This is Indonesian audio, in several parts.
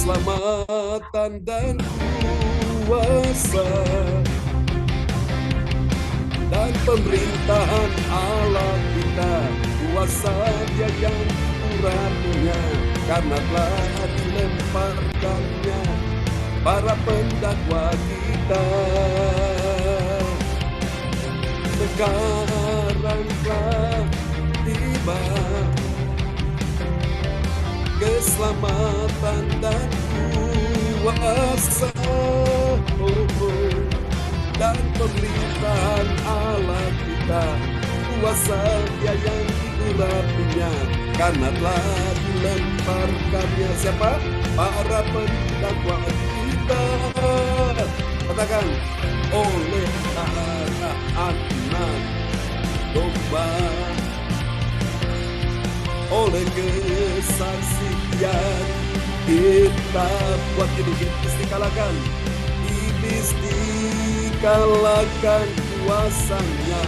keselamatan dan kuasa dan pemerintahan Allah kita, kuasa Dia yang kurangnya, karena telah dilemparkannya para pendakwa kita. Sekarang telah tiba keselamatan dan kuasa, dan pemerintahan Allah kita, kuasa Dia yang diurapinya, karena telah dilemparkannya siapa? Para pendakwa kita. Katakan, oleh darah anak domba, oleh kesaksian kita. Buat ini iblis dikalahkan, iblis dikalahkan, kuasanya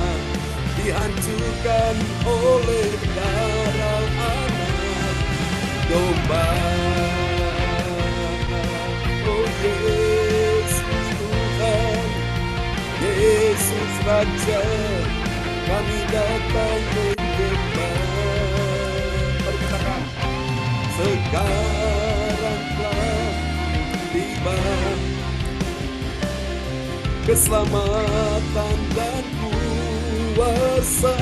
dihancurkan oleh darah anak domba. Oh Yesus Tuhan, Yesus Raja, kami datang menyembah. Mari katakan, sekarang telah tiba keselamatan dan kuasa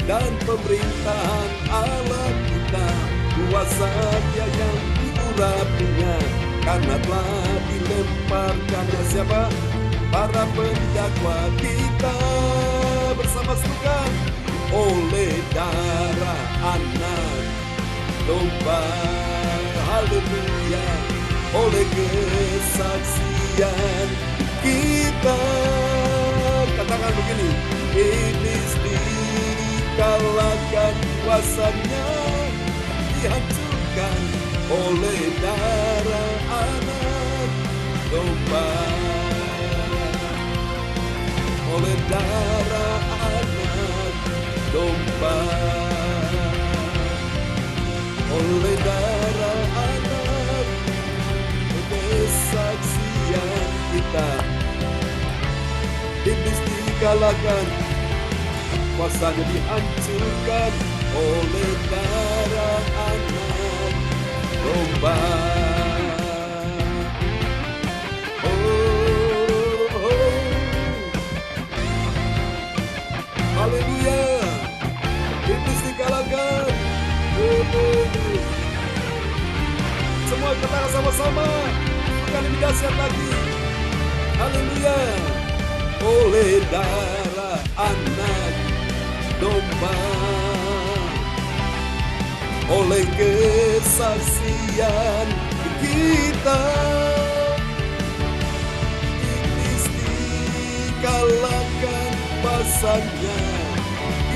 dan pemerintahan Allah kita, kuasa Dia yang diurapinya, karena telah dilemparkannya siapa? Para pendakwa kita. Bersama serukan, oleh darah anak domba, haleluya, oleh kesaksian kita. Katakan begini, iblis dikalahkan, kuasanya dihancurkan oleh darah anak domba, oleh darah anak domba, oleh darah anak, kesaksian kita. Iblis dikalahkan, kuasanya dihancurkan oleh darah anak domba. Haleluya, iblis dikalahkan. Semua katakan sama-sama, bukan lebih dahsyat lagi. Haleluya, oleh darah anak domba, oleh kesaksian kita, iblis dikalahkan, kuasanya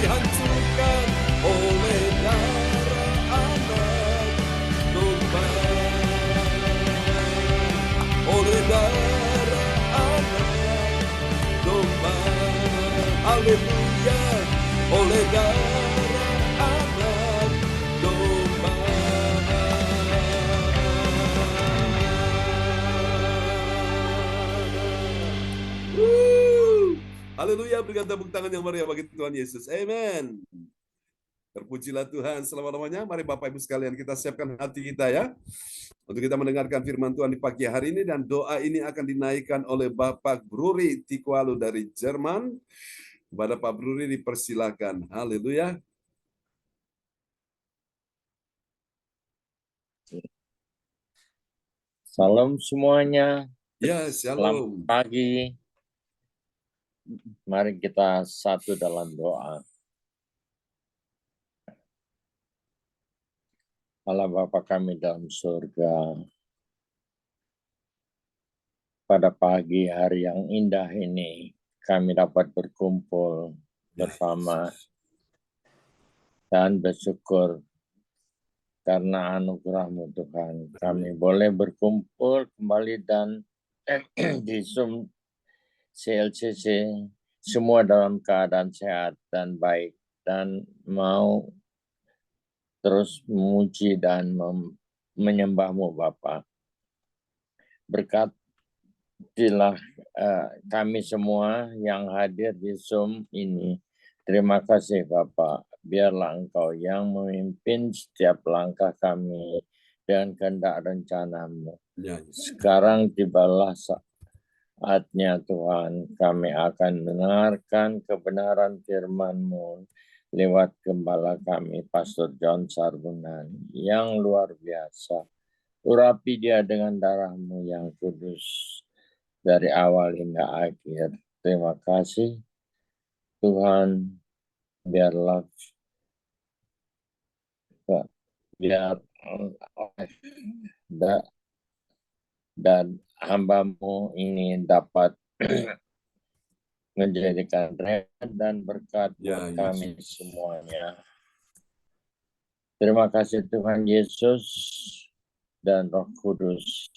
dihancurkan oleh darah anak domba, oleh darah anak domba. Haleluya, oleh darah anak domba. Haleluya, berikan tepuk tangan yang meriah bagi Tuhan Yesus. Amen. Terpujilah Tuhan selama-lamanya. Mari Bapak Ibu sekalian, kita siapkan hati kita ya, untuk kita mendengarkan firman Tuhan di pagi hari ini. Dan doa ini akan dinaikkan oleh Bapak Bruri Tikualu dari Jerman. Kepada Pak Bruri dipersilakan. Haleluya. Salam semuanya. Ya, shalom. Selamat pagi. Mari kita satu dalam doa. Allah Bapa kami dalam surga, pada pagi hari yang indah ini kami dapat berkumpul bersama dan bersyukur karena anugerah-Mu Tuhan. Kami boleh berkumpul kembali dan di Zoom CLCC semua dalam keadaan sehat dan baik, dan mau terus memuji dan menyembah-Mu Bapa. Berkatilah kami semua yang hadir di Zoom ini. Terima kasih Bapak. Biarlah Engkau yang memimpin setiap langkah kami dengan kehendak rencana-Mu. Sekarang tibalah saatnya Tuhan, kami akan mendengarkan kebenaran firman-Mu lewat gembala kami, Pastor John Sarbunan, yang luar biasa. Urapi dia dengan darah-Mu yang kudus dari awal hingga akhir. Terima kasih Tuhan, biarlah dan hamba-Mu ini dapat menjadikan rehat dan berkat buat kami semuanya. Terima kasih Tuhan Yesus dan Roh Kudus,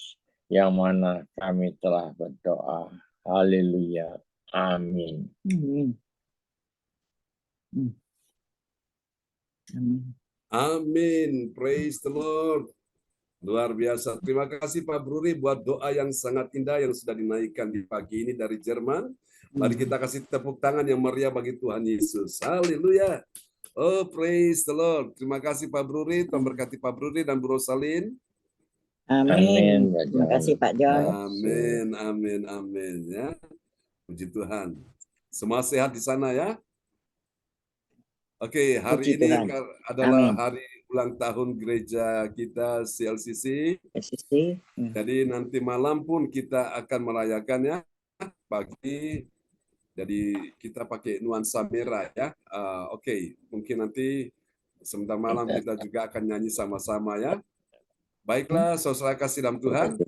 yang mana kami telah berdoa. Haleluya. Amin. Amin. Praise the Lord. Luar biasa. Terima kasih Pak Bruri buat doa yang sangat indah yang sudah dinaikkan di pagi ini dari Jerman. Mari kita kasih tepuk tangan yang meriah bagi Tuhan Yesus. Haleluya. Oh, praise the Lord. Terima kasih Pak Bruri. Tuhan berkati Pak Bruri dan Bu Rosalin. Amin. Terima kasih Pak John. Amin, amin, amin. Ya, puji Tuhan. Semua sehat di sana ya. Oke, hari Puji ini Tuhan. adalah Amin. hari ulang tahun gereja kita CLCC. Jadi nanti malam pun kita akan merayakannya pagi. Jadi kita pakai nuansa merah ya. Oke, mungkin nanti sebentar malam kita juga akan nyanyi sama-sama ya. Baiklah, saudara kasih dalam Tuhan.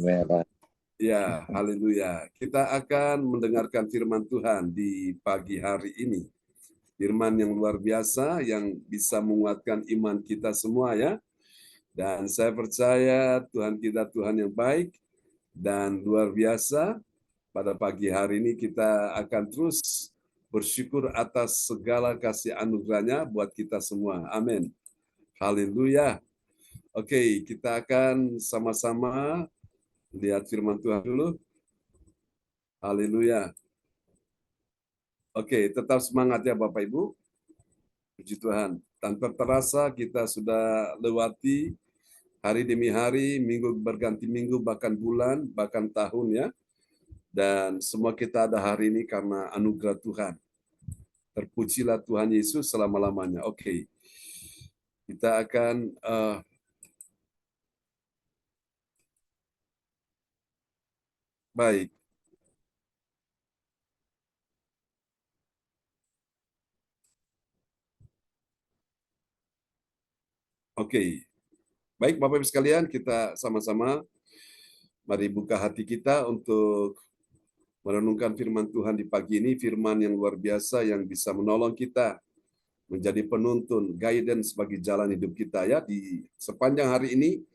Ya, haleluya. Kita akan mendengarkan firman Tuhan di pagi hari ini. Firman yang luar biasa yang bisa menguatkan iman kita semua ya. Dan saya percaya Tuhan kita Tuhan yang baik dan luar biasa. Pada pagi hari ini kita akan terus bersyukur atas segala kasih anugerahnya buat kita semua. Amin. Haleluya. Oke, kita akan sama-sama lihat firman Tuhan dulu. Haleluya. Oke, tetap semangat ya Bapak Ibu. Puji Tuhan. Tanpa terasa kita sudah lewati hari demi hari, minggu berganti minggu, bahkan bulan, bahkan tahun ya. Dan semua kita ada hari ini karena anugerah Tuhan. Terpujilah Tuhan Yesus selama-lamanya. Oke. Kita akan baik. Oke. Baik Bapak Ibu sekalian, kita sama-sama mari buka hati kita untuk merenungkan firman Tuhan di pagi ini, firman yang luar biasa yang bisa menolong kita menjadi penuntun, guidance bagi jalan hidup kita ya di sepanjang hari ini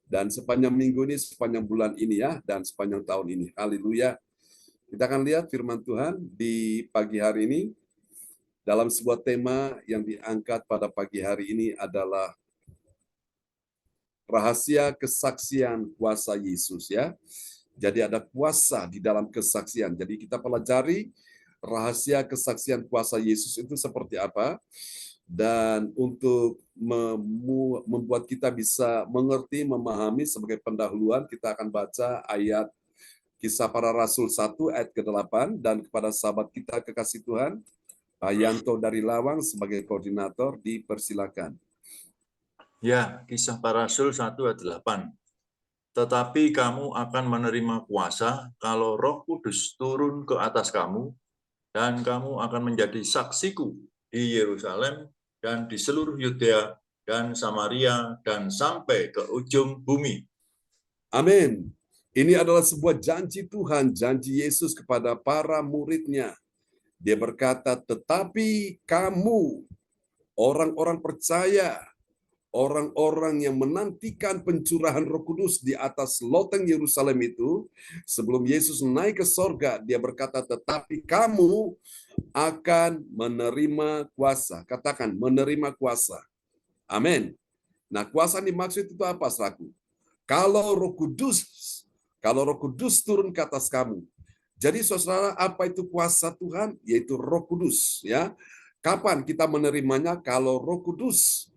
dan sepanjang minggu ini, sepanjang bulan ini ya, dan sepanjang tahun ini. Haleluya. Kita akan lihat firman Tuhan di pagi hari ini dalam sebuah tema yang diangkat pada pagi hari ini adalah rahasia kesaksian kuasa Yesus ya. Jadi ada kuasa di dalam kesaksian. Jadi kita pelajari rahasia kesaksian kuasa Yesus itu seperti apa. Dan untuk membuat kita bisa mengerti, memahami sebagai pendahuluan, kita akan baca ayat Kisah Para Rasul 1 ayat ke-8 dan kepada sahabat kita kekasih Tuhan, Pak Yanto dari Lawang sebagai koordinator dipersilakan. Ya, Kisah Para Rasul 1 ayat 8. Tetapi kamu akan menerima kuasa kalau Roh Kudus turun ke atas kamu, dan kamu akan menjadi saksiku di Yerusalem dan di seluruh Yudea dan Samaria dan sampai ke ujung bumi. Amin. Ini adalah sebuah janji Tuhan, janji Yesus kepada para murid-Nya. Dia berkata, tetapi kamu, orang-orang percaya, orang-orang yang menantikan pencurahan Roh Kudus di atas loteng Yerusalem itu, sebelum Yesus naik ke sorga, dia berkata, tetapi kamu akan menerima kuasa. Katakan, menerima kuasa. Amin. Nah, kuasa yang dimaksud itu apa, saudaraku? Kalau Roh Kudus turun ke atas kamu. Jadi saudara, apa itu kuasa Tuhan? Yaitu Roh Kudus, ya. Kapan kita menerimanya? Kalau Roh Kudus,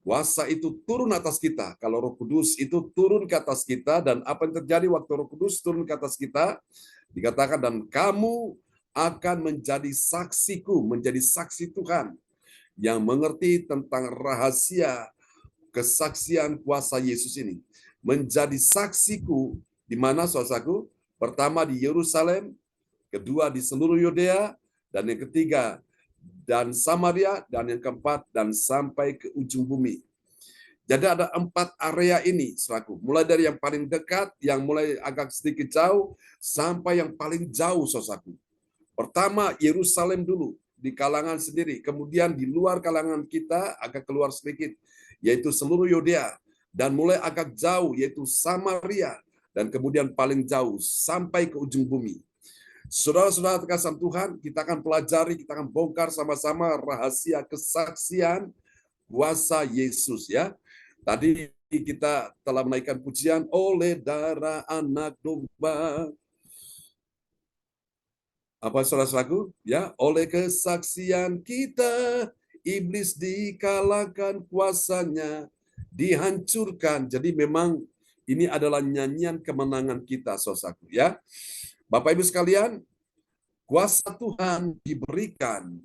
kuasa itu turun atas kita. Kalau Roh Kudus itu turun ke atas kita, dan apa yang terjadi waktu Roh Kudus turun ke atas kita? Dikatakan, dan kamu akan menjadi saksiku, menjadi saksi Tuhan yang mengerti tentang rahasia kesaksian kuasa Yesus ini. Menjadi saksiku di mana, saudaraku? Pertama di Yerusalem, kedua di seluruh Yudea, dan yang ketiga dan Samaria, dan yang keempat dan sampai ke ujung bumi. Jadi ada 4 area ini, saudaraku. Mulai dari yang paling dekat, yang mulai agak sedikit jauh, sampai yang paling jauh, saudaraku. Pertama Yerusalem dulu, di kalangan sendiri. Kemudian di luar kalangan kita agak keluar sedikit, yaitu seluruh Yudea. Dan mulai agak jauh, yaitu Samaria. Dan kemudian paling jauh, sampai ke ujung bumi. Saudara-saudara terkasih Tuhan, kita akan pelajari, kita akan bongkar sama-sama rahasia kesaksian kuasa Yesus, ya. Tadi kita telah menaikkan pujian oleh darah anak domba. Apa saudara-saudaraku? Ya, oleh kesaksian kita, iblis dikalahkan, kuasanya dihancurkan. Jadi memang ini adalah nyanyian kemenangan kita, saudaraku, ya. Bapak Ibu sekalian, kuasa Tuhan diberikan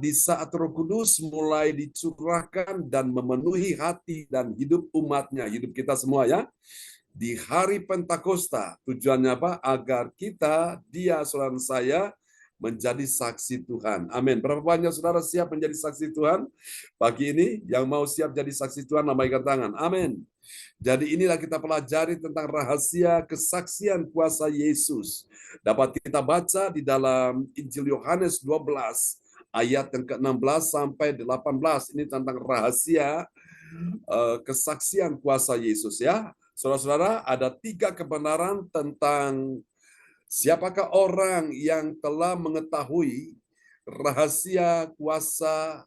di saat Roh Kudus mulai dicurahkan dan memenuhi hati dan hidup umatnya, hidup kita semua, ya. Di hari Pentakosta, tujuannya apa? Agar kita, dia, saudara saya, menjadi saksi Tuhan. Amin. Berapa banyak saudara siap menjadi saksi Tuhan? Pagi ini, yang mau siap jadi saksi Tuhan, lambaikan tangan. Amin. Jadi inilah kita pelajari tentang rahasia kesaksian kuasa Yesus. Dapat kita baca di dalam Injil Yohanes 12, ayat yang ke-16 sampai 18. Ini tentang rahasia kesaksian kuasa Yesus, ya. Saudara-saudara, ada 3 kebenaran tentang siapakah orang yang telah mengetahui rahasia kuasa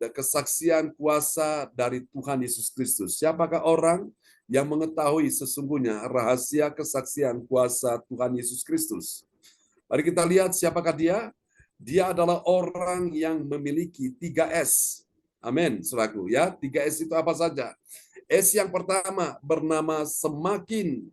dan kesaksian kuasa dari Tuhan Yesus Kristus. Siapakah orang yang mengetahui sesungguhnya rahasia kesaksian kuasa Tuhan Yesus Kristus? Mari kita lihat siapakah dia. Dia adalah orang yang memiliki 3S. Amin, saudaraku, ya. 3S itu apa saja? S yang pertama bernama semakin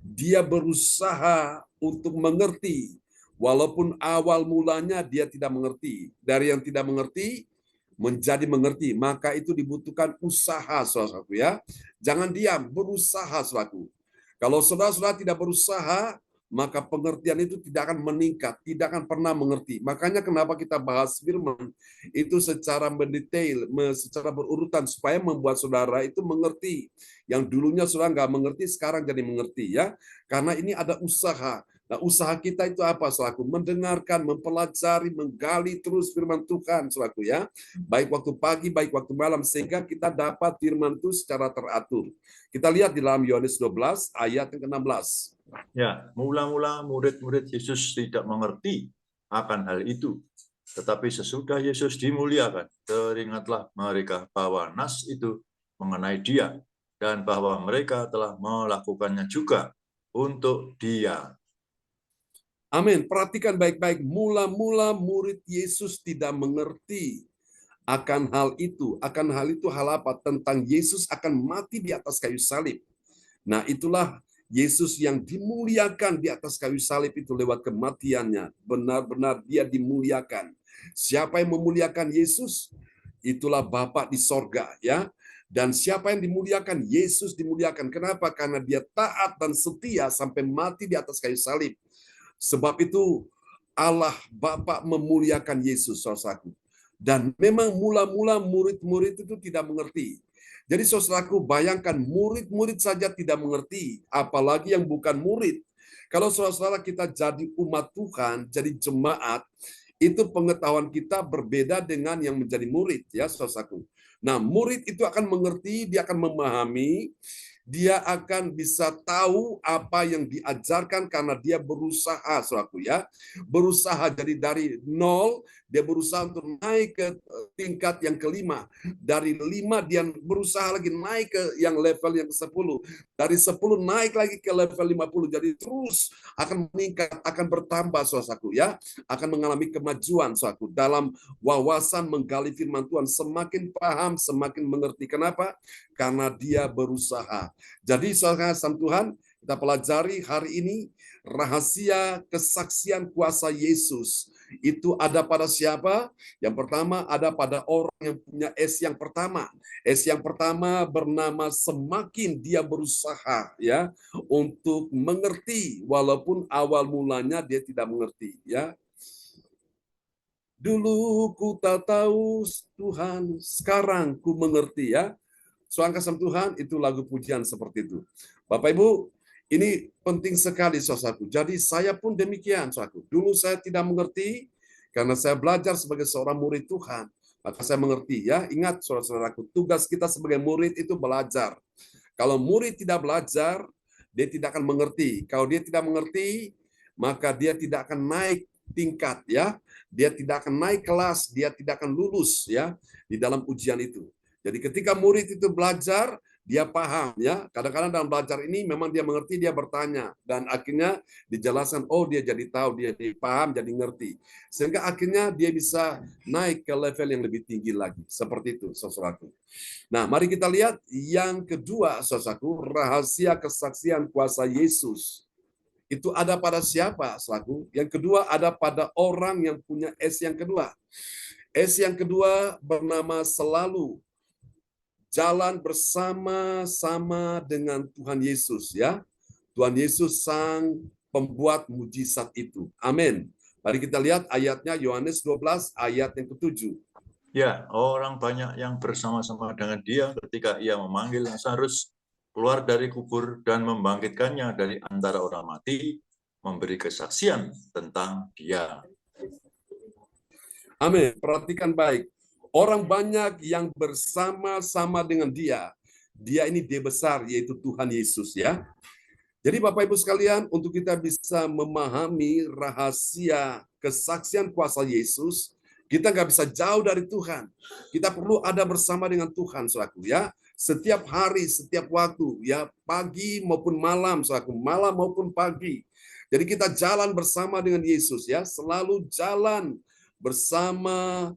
dia berusaha untuk mengerti, walaupun awal mulanya dia tidak mengerti. Dari yang tidak mengerti menjadi mengerti, maka itu dibutuhkan usaha, saudaraku, ya. Jangan diam, berusaha, saudaraku. Kalau saudara-saudara tidak berusaha, maka pengertian itu tidak akan meningkat, tidak akan pernah mengerti. Makanya kenapa kita bahas firman itu secara mendetail, secara berurutan, supaya membuat saudara itu mengerti. Yang dulunya saudara nggak mengerti, sekarang jadi mengerti, ya. Karena ini ada usaha. Nah, usaha kita itu apa, saudaraku? Mendengarkan, mempelajari, menggali terus firman Tuhan, saudaraku, ya. Baik waktu pagi, baik waktu malam, sehingga kita dapat firman itu secara teratur. Kita lihat di dalam Yohanes 12, ayat yang ke-16. Ya, mula-mula murid-murid Yesus tidak mengerti akan hal itu. Tetapi sesudah Yesus dimuliakan, teringatlah mereka bahwa nas itu mengenai dia, dan bahwa mereka telah melakukannya juga untuk dia. Amin. Perhatikan baik-baik. Mula-mula murid Yesus tidak mengerti akan hal itu. Akan hal itu hal apa? Tentang Yesus akan mati di atas kayu salib. Nah, itulah Yesus yang dimuliakan di atas kayu salib itu lewat kematiannya. Benar-benar dia dimuliakan. Siapa yang memuliakan Yesus? Itulah Bapa di sorga, ya. Dan siapa yang dimuliakan? Yesus dimuliakan. Kenapa? Karena dia taat dan setia sampai mati di atas kayu salib. Sebab itu Allah Bapa memuliakan Yesus, saudaraku. Dan memang mula-mula murid-murid itu tidak mengerti. Jadi saudaraku, bayangkan murid-murid saja tidak mengerti, apalagi yang bukan murid. Kalau saudara-saudara kita jadi umat Tuhan, jadi jemaat, itu pengetahuan kita berbeda dengan yang menjadi murid, ya saudaraku. Nah, murid itu akan mengerti, dia akan memahami, dia akan bisa tahu apa yang diajarkan karena dia berusaha, saudaraku, ya. Berusaha, jadi dari nol dia berusaha untuk naik ke tingkat yang kelima. Dari 5 dia berusaha lagi naik ke yang level yang ke-10. Dari 10 naik lagi ke level 50. Jadi terus akan meningkat, akan bertambah saudaraku ya. Akan mengalami kemajuan saudaraku dalam wawasan menggali firman Tuhan, semakin paham, semakin mengerti. Kenapa? Karena dia berusaha. Jadi saudara Tuhan, kita pelajari hari ini rahasia kesaksian kuasa Yesus. Itu ada pada siapa? Yang pertama ada pada orang yang punya S yang pertama. S yang pertama bernama semakin dia berusaha ya untuk mengerti walaupun awal mulanya dia tidak mengerti ya. Dulu ku tak tahu Tuhan, sekarang ku mengerti ya. Soal kasih Tuhan itu lagu pujian seperti itu. Bapak Ibu, ini penting sekali saudaraku. Jadi saya pun demikian saudaraku. Dulu saya tidak mengerti karena saya belajar sebagai seorang murid Tuhan. Maka saya mengerti ya. Ingat saudara-saudaraku, tugas kita sebagai murid itu belajar. Kalau murid tidak belajar, dia tidak akan mengerti. Kalau dia tidak mengerti, maka dia tidak akan naik tingkat ya. Dia tidak akan naik kelas, dia tidak akan lulus ya di dalam ujian itu. Jadi ketika murid itu belajar, dia paham ya. Kadang-kadang dalam belajar ini memang dia mengerti, dia bertanya dan akhirnya dijelaskan, oh dia jadi tahu, dia paham, jadi ngerti. Sehingga akhirnya dia bisa naik ke level yang lebih tinggi lagi. Seperti itu, saudaraku. Nah, mari kita lihat yang kedua, saudaraku, rahasia kesaksian kuasa Yesus. Itu ada pada siapa, saudaraku? Yang kedua ada pada orang yang punya S yang kedua. S yang kedua bernama selalu jalan bersama-sama dengan Tuhan Yesus ya. Tuhan Yesus sang pembuat mujizat itu. Amin. Mari kita lihat ayatnya Yohanes 12 ayat yang ke-7. Ya, orang banyak yang bersama-sama dengan dia ketika ia memanggil Lazarus keluar dari kubur dan membangkitkannya dari antara orang mati, memberi kesaksian tentang dia. Amin. Perhatikan baik. Orang banyak yang bersama-sama dengan dia. Dia ini dia besar, yaitu Tuhan Yesus ya. Jadi Bapak Ibu sekalian, untuk kita bisa memahami rahasia kesaksian kuasa Yesus, kita nggak bisa jauh dari Tuhan. Kita perlu ada bersama dengan Tuhan, saudaraku ya. Setiap hari, setiap waktu, ya pagi maupun malam, saudaraku, malam maupun pagi. Jadi kita jalan bersama dengan Yesus ya, selalu jalan bersama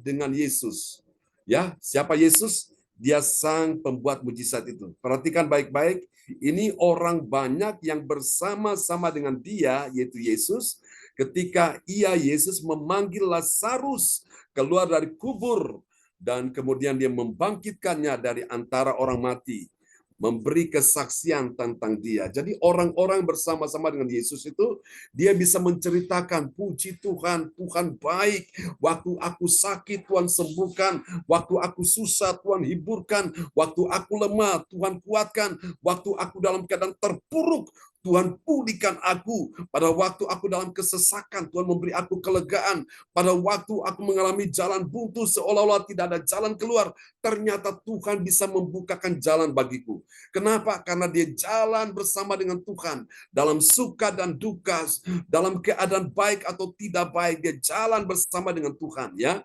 dengan Yesus. Ya, siapa Yesus? Dia sang pembuat mujizat itu. Perhatikan baik-baik, ini orang banyak yang bersama-sama dengan dia, yaitu Yesus, ketika Yesus memanggil Lazarus keluar dari kubur, dan kemudian dia membangkitkannya dari antara orang mati, memberi kesaksian tentang dia. Jadi orang-orang bersama-sama dengan Yesus itu, dia bisa menceritakan, puji Tuhan, Tuhan baik. Waktu aku sakit, Tuhan sembuhkan. Waktu aku susah, Tuhan hiburkan. Waktu aku lemah, Tuhan kuatkan. Waktu aku dalam keadaan terpuruk, Tuhan pulihkan aku. Pada waktu aku dalam kesesakan, Tuhan memberi aku kelegaan. Pada waktu aku mengalami jalan buntu, seolah-olah tidak ada jalan keluar, ternyata Tuhan bisa membukakan jalan bagiku. Kenapa? Karena dia jalan bersama dengan Tuhan. Dalam suka dan duka, dalam keadaan baik atau tidak baik, dia jalan bersama dengan Tuhan. Ya.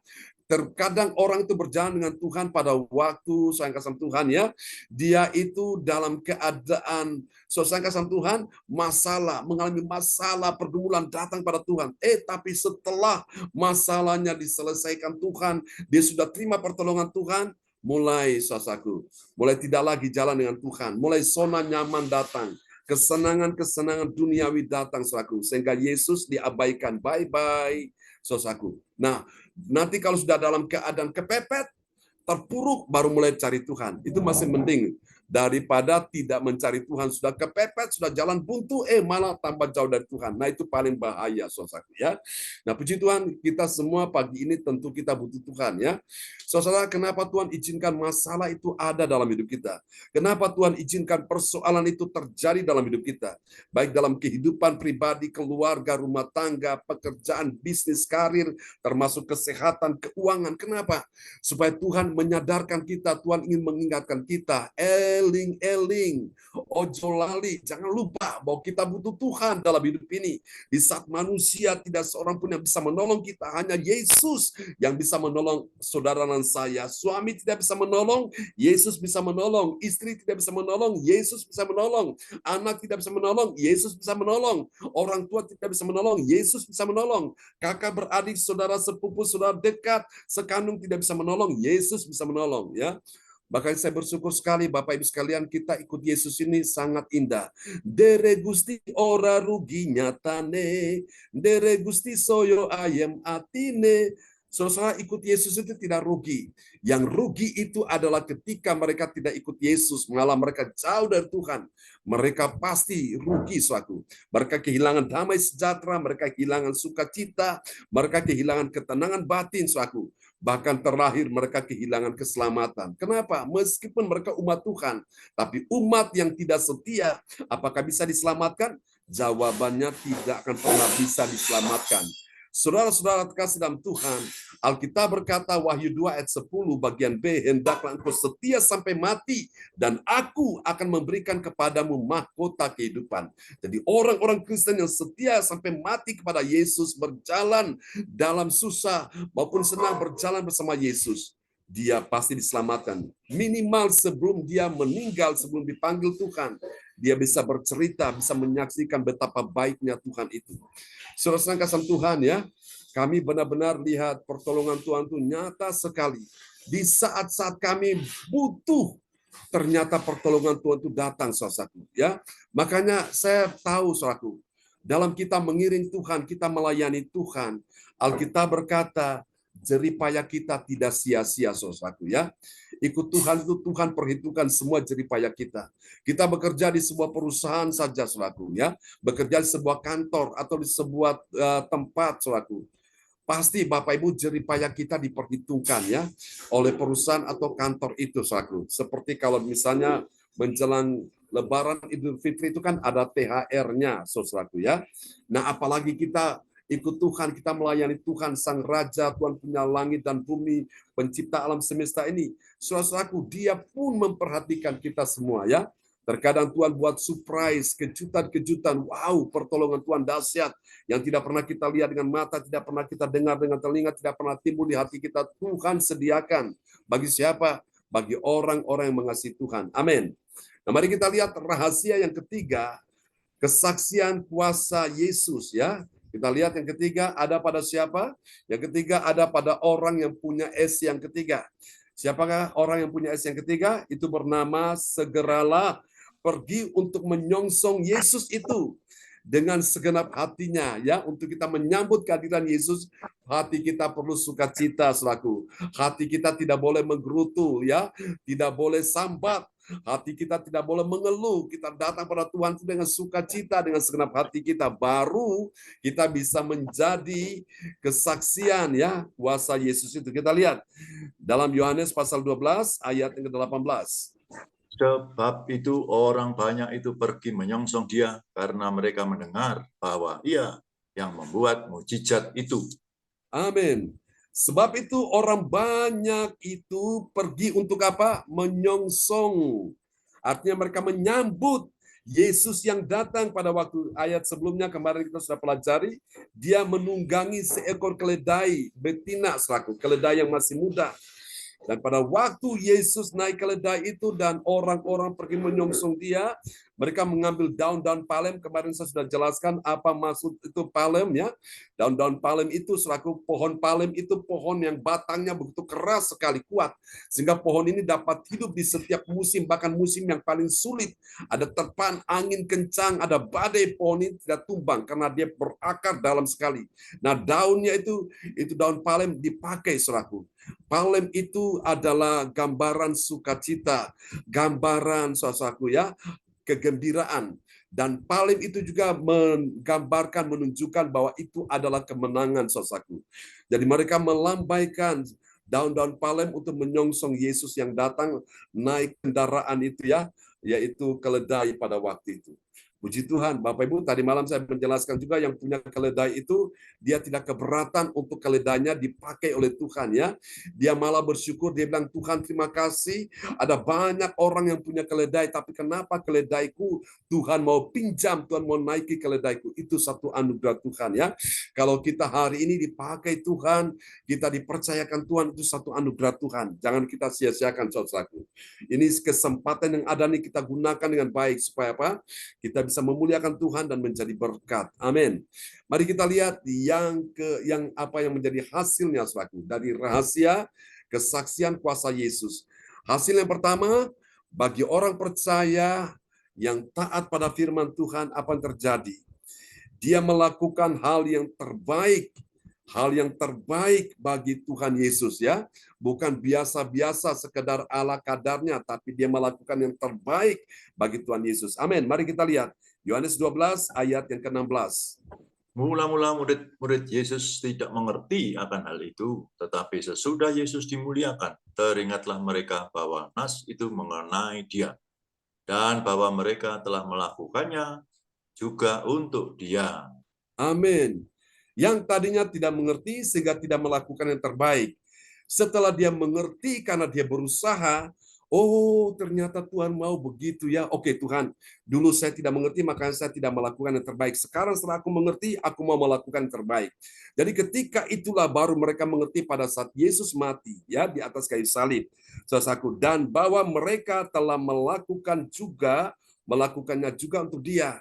Terkadang orang itu berjalan dengan Tuhan pada waktu sayang kasih Tuhan ya, dia itu dalam keadaan sayang kasih Tuhan, mengalami masalah, pergumulan datang pada Tuhan. Tapi setelah masalahnya diselesaikan Tuhan, dia sudah terima pertolongan Tuhan, mulai saudaraku, mulai tidak lagi jalan dengan Tuhan, mulai zona nyaman datang. Kesenangan-kesenangan duniawi datang, saudaraku, sehingga Yesus diabaikan. Bye-bye, saudaraku. Nah, nanti kalau sudah dalam keadaan kepepet, terpuruk, baru mulai cari Tuhan. Itu masih mending daripada tidak mencari Tuhan, sudah kepepet, sudah jalan buntu, malah tambah jauh dari Tuhan. Nah, itu paling bahaya, saudaraku ya. Nah, puji Tuhan, kita semua pagi ini tentu kita butuh Tuhan ya. Saudara, kenapa Tuhan izinkan masalah itu ada dalam hidup kita? Kenapa Tuhan izinkan persoalan itu terjadi dalam hidup kita? Baik dalam kehidupan pribadi, keluarga, rumah tangga, pekerjaan, bisnis, karir, termasuk kesehatan, keuangan. Kenapa? Supaya Tuhan menyadarkan kita, Tuhan ingin mengingatkan kita, eling-eling, ojo lali, jangan lupa bahwa kita butuh Tuhan dalam hidup ini. Di saat manusia tidak seorang pun yang bisa menolong kita, hanya Yesus yang bisa menolong saudara dan saya. Suami tidak bisa menolong, Yesus bisa menolong. Istri tidak bisa menolong, Yesus bisa menolong. Anak tidak bisa menolong, Yesus bisa menolong. Orang tua tidak bisa menolong, Yesus bisa menolong. Kakak beradik, saudara sepupu, saudara dekat, sekandung tidak bisa menolong, Yesus bisa menolong, ya. Bahkan saya bersyukur sekali Bapak Ibu sekalian, kita ikut Yesus ini sangat indah. Dere Gusti ora rugi nyatane, dere Gusti soyo ayem atine. Saudara, ikut Yesus itu tidak rugi. Yang rugi itu adalah ketika mereka tidak ikut Yesus, malah mereka jauh dari Tuhan. Mereka pasti rugi suatu. Mereka kehilangan damai sejahtera, mereka kehilangan sukacita, mereka kehilangan ketenangan batin suatu. Bahkan terakhir mereka kehilangan keselamatan. Kenapa? Meskipun mereka umat Tuhan, tapi umat yang tidak setia, apakah bisa diselamatkan? Jawabannya tidak akan pernah bisa diselamatkan. Saudara-saudara terkasih dalam Tuhan, Alkitab berkata Wahyu 2 ayat 10 bagian B, hendaklah engkau setia sampai mati, dan aku akan memberikan kepadamu mahkota kehidupan. Jadi orang-orang Kristen yang setia sampai mati kepada Yesus, berjalan dalam susah maupun senang berjalan bersama Yesus, dia pasti diselamatkan. Minimal sebelum dia meninggal, sebelum dipanggil Tuhan, dia bisa bercerita, bisa menyaksikan betapa baiknya Tuhan itu. Saudara kasih Tuhan, ya, kami benar-benar lihat pertolongan Tuhan itu nyata sekali. Di saat-saat kami butuh, ternyata pertolongan Tuhan itu datang, saudaraku. Ya, makanya saya tahu, saudaraku, dalam kita mengiring Tuhan, kita melayani Tuhan, Alkitab berkata, jeripaya kita tidak sia-sia, saudaraku, ya. Ikut Tuhan itu Tuhan perhitungkan semua jeripaya kita. Kita bekerja di sebuah perusahaan saja, saudaraku, ya. Bekerja di sebuah kantor atau di sebuah tempat, saudaraku. Pasti Bapak Ibu jeripaya kita diperhitungkan, ya, oleh perusahaan atau kantor itu, saudaraku. Seperti kalau misalnya menjelang Lebaran Idul Fitri itu kan ada THR-nya, saudaraku, ya. Nah, apalagi kita ikut Tuhan, kita melayani Tuhan, Sang Raja, Tuhan punya langit dan bumi, pencipta alam semesta ini. Saudaraku, dia pun memperhatikan kita semua, ya. Terkadang Tuhan buat surprise, kejutan-kejutan. Wow, pertolongan Tuhan dahsyat yang tidak pernah kita lihat dengan mata, tidak pernah kita dengar dengan telinga, tidak pernah timbul di hati kita. Tuhan sediakan. Bagi siapa? Bagi orang-orang yang mengasihi Tuhan. Amin. Nah, mari kita lihat rahasia yang ketiga, kesaksian kuasa Yesus, ya. Kita lihat yang ketiga ada pada siapa? Yang ketiga ada pada orang yang punya S yang ketiga. Siapakah orang yang punya S yang ketiga? Itu bernama segeralah pergi untuk menyongsong Yesus itu dengan segenap hatinya, ya, untuk kita menyambut kehadiran Yesus. Hati kita perlu sukacita, saudaraku. Hati kita tidak boleh menggerutu, ya, tidak boleh sambat. Hati kita tidak boleh mengeluh. Kita datang pada Tuhan itu dengan sukacita, dengan segenap hati kita. Baru kita bisa menjadi kesaksian, ya, kuasa Yesus itu. Kita lihat dalam Yohanes pasal 12 ayat yang ke-18. Sebab itu orang banyak itu pergi menyongsong dia karena mereka mendengar bahwa ia yang membuat mujizat itu. Amin. Sebab itu orang banyak itu pergi untuk apa? Menyongsong. Artinya mereka menyambut Yesus yang datang pada waktu ayat sebelumnya kemarin kita sudah pelajari. Dia menunggangi seekor keledai betina, selaku keledai yang masih muda. Dan pada waktu Yesus naik keledai itu dan orang-orang pergi menyongsong dia, mereka mengambil daun-daun palem. Kemarin saya sudah jelaskan apa maksud itu palem, ya. Daun-daun palem itu selaku pohon palem itu pohon yang batangnya begitu keras sekali, kuat. Sehingga pohon ini dapat hidup di setiap musim, bahkan musim yang paling sulit. Ada terpan, angin kencang, ada badai, pohon ini tidak tumbang karena dia berakar dalam sekali. Nah, daunnya itu daun palem dipakai, selaku. Palem itu adalah gambaran sukacita, gambaran saudaraku, ya, kegembiraan. Dan palem itu juga menggambarkan, menunjukkan bahwa itu adalah kemenangan, saudaraku. Jadi mereka melambaikan daun-daun palem untuk menyongsong Yesus yang datang naik kendaraan itu, ya, yaitu keledai pada waktu itu. Puji Tuhan, Bapak Ibu, tadi malam saya menjelaskan juga yang punya keledai itu, dia tidak keberatan untuk keledainya dipakai oleh Tuhan ya. Dia malah bersyukur, dia bilang, Tuhan terima kasih, ada banyak orang yang punya keledai, tapi kenapa keledaiku Tuhan mau pinjam, Tuhan mau naiki keledaiku. Itu satu anugerah Tuhan ya. Kalau kita hari ini dipakai Tuhan, kita dipercayakan Tuhan, itu satu anugerah Tuhan. Jangan kita sia-siakan, saudaraku. Ini kesempatan yang ada nih kita gunakan dengan baik, supaya apa? Kita bisa memuliakan Tuhan dan menjadi berkat. Amin. Mari kita lihat yang apa yang menjadi hasilnya, saudaraku, dari rahasia kesaksian kuasa Yesus. Hasil yang pertama, bagi orang percaya yang taat pada firman Tuhan, apa yang terjadi? Dia melakukan hal yang terbaik bagi Tuhan Yesus ya. Bukan biasa-biasa sekedar ala kadarnya, tapi dia melakukan yang terbaik bagi Tuhan Yesus. Amin. Mari kita lihat Yohanes 12 ayat yang ke-16. Mula-mula murid-murid Yesus tidak mengerti akan hal itu, tetapi sesudah Yesus dimuliakan, teringatlah mereka bahwa nas itu mengenai Dia, dan bahwa mereka telah melakukannya juga untuk Dia. Amin. Yang tadinya tidak mengerti sehingga tidak melakukan yang terbaik. Setelah dia mengerti karena dia berusaha, oh ternyata Tuhan mau begitu ya. Oke Tuhan, dulu saya tidak mengerti makanya saya tidak melakukan yang terbaik. Sekarang setelah aku mengerti, aku mau melakukan yang terbaik. Jadi ketika itulah baru mereka mengerti pada saat Yesus mati ya di atas kayu salib. Saudaraku, dan bahwa mereka telah melakukannya juga untuk Dia.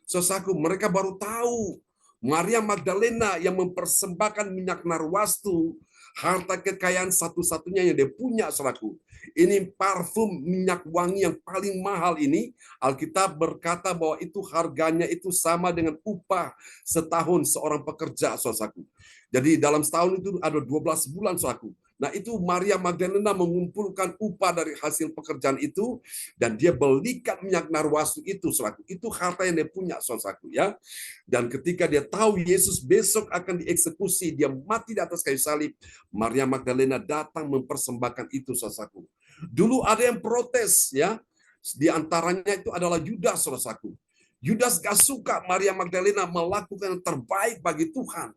Saudaraku, mereka baru tahu Maria Magdalena yang mempersembahkan minyak narwastu, harta kekayaan satu-satunya yang dia punya, saudaraku. Ini parfum minyak wangi yang paling mahal ini, Alkitab berkata bahwa itu harganya itu sama dengan upah setahun seorang pekerja, saudaraku. Jadi dalam setahun itu ada 12 bulan, saudaraku. Nah itu Maria Magdalena mengumpulkan upah dari hasil pekerjaan itu, dan dia belikan minyak narwastu itu, saudaraku. Itu harta yang dia punya, saudaraku ya. Dan ketika dia tahu Yesus besok akan dieksekusi, dia mati di atas kayu salib, Maria Magdalena datang mempersembahkan itu, saudaraku. Dulu ada yang protes ya, di antaranya itu adalah Yudas, saudaraku. Yudas gak suka Maria Magdalena melakukan yang terbaik bagi Tuhan.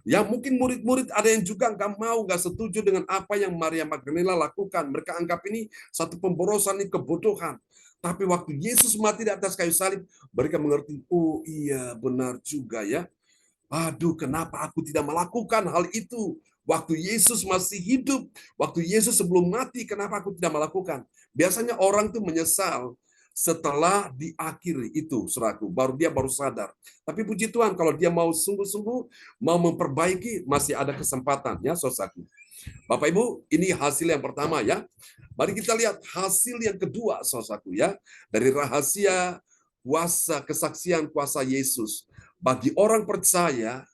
Ya mungkin murid-murid ada yang juga nggak setuju dengan apa yang Maria Magdalena lakukan. Mereka anggap ini satu pemborosan, ini kebodohan. Tapi waktu Yesus mati di atas kayu salib, mereka mengerti, oh iya benar juga ya. Aduh, kenapa aku tidak melakukan hal itu? Waktu Yesus masih hidup, waktu Yesus sebelum mati, kenapa aku tidak melakukan? Biasanya orang tuh menyesal setelah diakhiri itu, saudaraku, baru sadar. Tapi puji Tuhan, kalau dia mau sungguh-sungguh, mau memperbaiki, masih ada kesempatan, ya, saudaraku. Bapak Ibu, ini hasil yang pertama ya. Mari kita lihat hasil yang kedua, saudaraku ya, dari rahasia kesaksian kuasa Yesus. Bagi orang percaya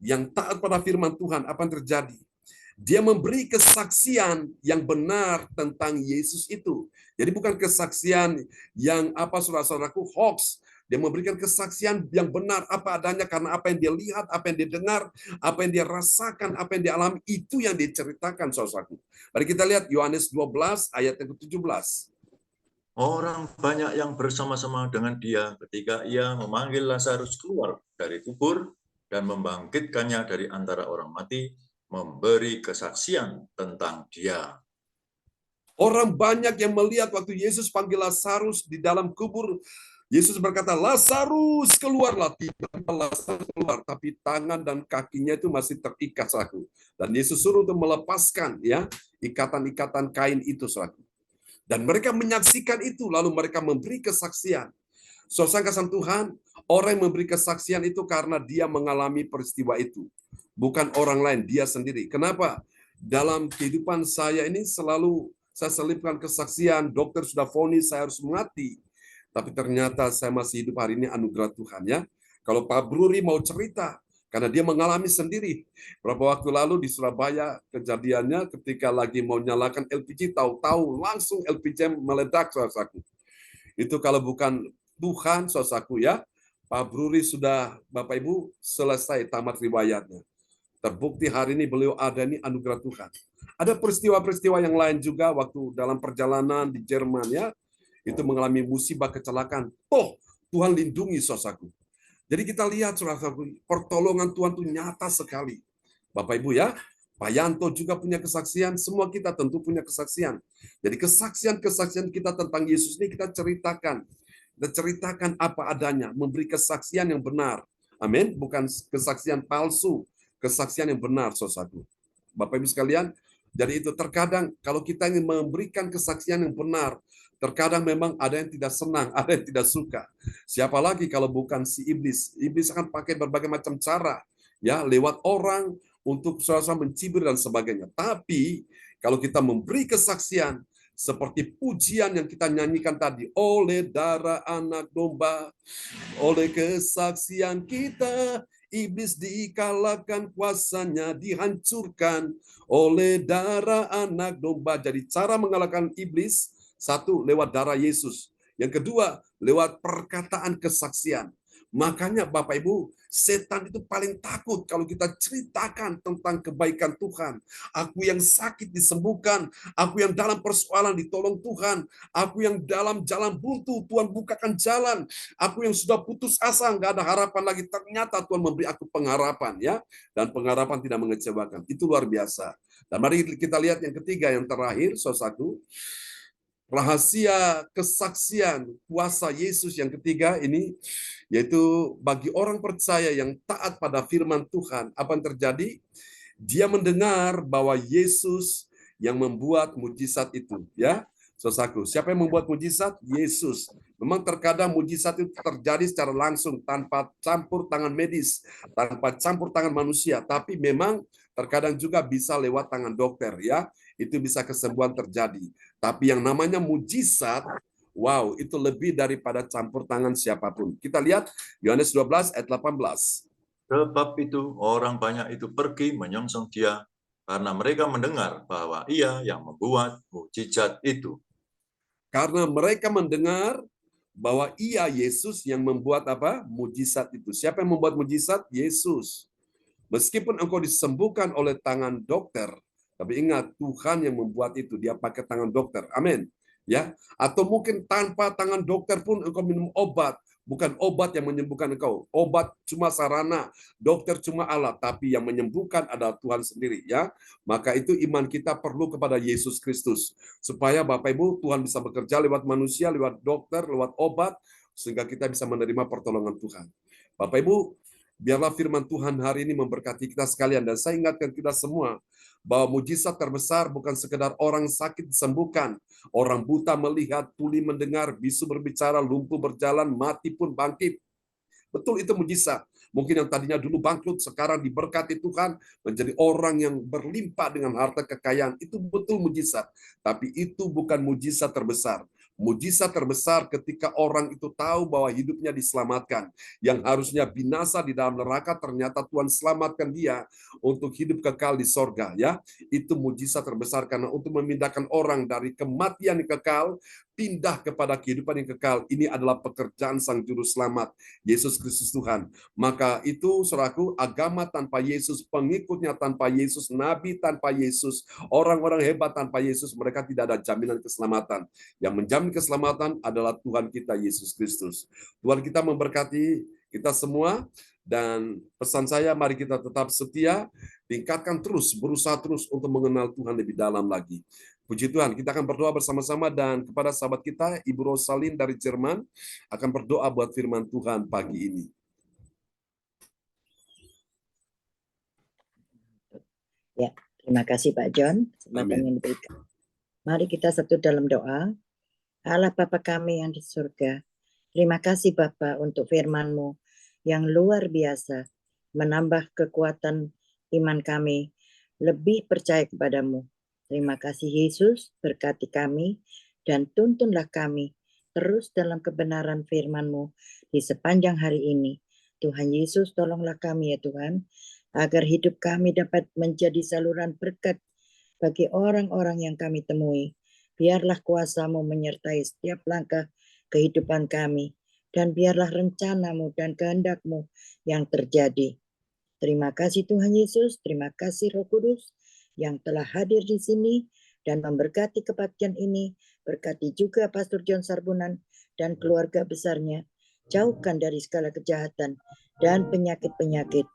yang taat pada firman Tuhan, apa yang terjadi? Dia memberi kesaksian yang benar tentang Yesus itu. Jadi bukan kesaksian yang saudara-saudaraku hoax. Dia memberikan kesaksian yang benar apa adanya karena apa yang dia lihat, apa yang dia dengar, apa yang dia rasakan, apa yang dia alami, itu yang diceritakan, saudaraku. Mari kita lihat Yohanes 12 ayat yang ke-17. Orang banyak yang bersama-sama dengan Dia ketika Ia memanggil Lazarus keluar dari kubur dan membangkitkannya dari antara orang mati, memberi kesaksian tentang Dia. Orang banyak yang melihat waktu Yesus panggil Lazarus di dalam kubur. Yesus berkata, Lazarus keluarlah. Tiba-tiba Lazarus keluar, tapi tangan dan kakinya itu masih terikat, saudaraku. Dan Yesus suruh untuk melepaskan ya ikatan-ikatan kain itu, saudaraku. Dan mereka menyaksikan itu, lalu mereka memberi kesaksian. Saudara kasih Tuhan, orang yang memberi kesaksian itu karena dia mengalami peristiwa itu. Bukan orang lain, dia sendiri. Kenapa? Dalam kehidupan saya ini selalu saya selipkan kesaksian, dokter sudah vonis saya harus mati. Tapi ternyata saya masih hidup hari ini anugerah Tuhan ya. Kalau Pak Bruri mau cerita, karena dia mengalami sendiri. Berapa waktu lalu di Surabaya kejadiannya ketika lagi mau nyalakan LPG, tahu-tahu langsung LPG meledak, saudaraku. Itu kalau bukan Tuhan, saudaraku ya, Pak Bruri sudah, Bapak Ibu, selesai tamat riwayatnya. Terbukti hari ini beliau ada, ini anugerah Tuhan. Ada peristiwa-peristiwa yang lain juga waktu dalam perjalanan di Jerman ya, itu mengalami musibah kecelakaan. Tuhan lindungi saudaraku. Jadi kita lihat saudaraku, pertolongan Tuhan itu nyata sekali. Bapak Ibu ya, Pak Yanto juga punya kesaksian, semua kita tentu punya kesaksian. Jadi kesaksian-kesaksian kita tentang Yesus ini kita ceritakan. Kita ceritakan apa adanya, memberi kesaksian yang benar. Amin, bukan kesaksian palsu, kesaksian yang benar, saudaraku. Bapak Ibu sekalian, jadi itu terkadang kalau kita ingin memberikan kesaksian yang benar, terkadang memang ada yang tidak senang, ada yang tidak suka. Siapa lagi kalau bukan si iblis? Iblis akan pakai berbagai macam cara, ya, lewat orang untuk saudara mencibir dan sebagainya. Tapi kalau kita memberi kesaksian seperti pujian yang kita nyanyikan tadi, oleh darah anak domba, oleh kesaksian kita, iblis dikalahkan, kuasanya dihancurkan oleh darah anak domba. Jadi cara mengalahkan iblis, satu, lewat darah Yesus. Yang kedua, lewat perkataan kesaksian. Makanya Bapak Ibu, setan itu paling takut kalau kita ceritakan tentang kebaikan Tuhan. Aku yang sakit disembuhkan, aku yang dalam persoalan ditolong Tuhan, aku yang dalam jalan buntu, Tuhan bukakan jalan, aku yang sudah putus asa, nggak ada harapan lagi, ternyata Tuhan memberi aku pengharapan, ya, dan pengharapan tidak mengecewakan. Itu luar biasa. Dan mari kita lihat yang ketiga, yang terakhir, saudaraku, rahasia kesaksian kuasa Yesus yang ketiga ini, yaitu bagi orang percaya yang taat pada firman Tuhan, apa yang terjadi? Dia mendengar bahwa Yesus yang membuat mujizat itu, ya. Saudaraku, siapa yang membuat mujizat? Yesus. Memang terkadang mujizat itu terjadi secara langsung tanpa campur tangan medis, tanpa campur tangan manusia, tapi memang terkadang juga bisa lewat tangan dokter, ya. Itu bisa kesembuhan terjadi. Tapi yang namanya mujizat, wow, itu lebih daripada campur tangan siapapun. Kita lihat Yohanes 12 ayat 18. Sebab itu orang banyak itu pergi menyongsong dia karena mereka mendengar bahwa ia yang membuat mujizat itu. Karena mereka mendengar bahwa ia Yesus yang membuat apa? Mujizat itu. Siapa yang membuat mujizat? Yesus. Meskipun engkau disembuhkan oleh tangan dokter, tapi ingat Tuhan yang membuat itu, dia pakai tangan dokter. Amin. Ya, atau mungkin tanpa tangan dokter pun engkau minum obat, bukan obat yang menyembuhkan engkau. Obat cuma sarana, dokter cuma alat, tapi yang menyembuhkan adalah Tuhan sendiri, ya. Maka itu iman kita perlu kepada Yesus Kristus, supaya Bapak Ibu, Tuhan bisa bekerja lewat manusia, lewat dokter, lewat obat, sehingga kita bisa menerima pertolongan Tuhan. Bapak Ibu, biarlah firman Tuhan hari ini memberkati kita sekalian, dan saya ingatkan kita semua bahwa mujizat terbesar bukan sekedar orang sakit disembuhkan, orang buta melihat, tuli mendengar, bisu berbicara, lumpuh berjalan, mati pun bangkit. Betul, itu mujizat. Mungkin yang tadinya dulu bangkrut, sekarang diberkati Tuhan, menjadi orang yang berlimpah dengan harta kekayaan. Itu betul mujizat. Tapi itu bukan mujizat terbesar. Mujizat terbesar ketika orang itu tahu bahwa hidupnya diselamatkan. Yang harusnya binasa di dalam neraka, ternyata Tuhan selamatkan dia untuk hidup kekal di sorga. Ya, itu mujizat terbesar, karena untuk memindahkan orang dari kematian yang kekal, pindah kepada kehidupan yang kekal. Ini adalah pekerjaan Sang Juru Selamat, Yesus Kristus Tuhan. Maka itu, saudaraku, agama tanpa Yesus, pengikutnya tanpa Yesus, nabi tanpa Yesus, orang-orang hebat tanpa Yesus, mereka tidak ada jaminan keselamatan. Yang menjamin keselamatan adalah Tuhan kita, Yesus Kristus. Tuhan kita memberkati kita semua, dan pesan saya, mari kita tetap setia, tingkatkan terus, berusaha terus untuk mengenal Tuhan lebih dalam lagi. Puji Tuhan, kita akan berdoa bersama-sama, dan kepada sahabat kita, Ibu Rosalin dari Jerman, akan berdoa buat firman Tuhan pagi ini. Ya, terima kasih Pak John, kesempatan yang diberikan. Mari kita satu dalam doa. Allah Bapa kami yang di surga, terima kasih Bapa untuk firman-Mu yang luar biasa, menambah kekuatan iman kami, lebih percaya kepadamu. Terima kasih Yesus, berkati kami, dan tuntunlah kami terus dalam kebenaran firman-Mu di sepanjang hari ini. Tuhan Yesus, tolonglah kami ya Tuhan, agar hidup kami dapat menjadi saluran berkat bagi orang-orang yang kami temui. Biarlah kuasa-Mu menyertai setiap langkah kehidupan kami, dan biarlah rencana-Mu dan kehendak-Mu yang terjadi. Terima kasih Tuhan Yesus, terima kasih Roh Kudus yang telah hadir di sini dan memberkati kebaktian ini. Berkati juga Pastor John Sarbunan dan keluarga besarnya. jauhkan dari segala kejahatan dan penyakit-penyakit.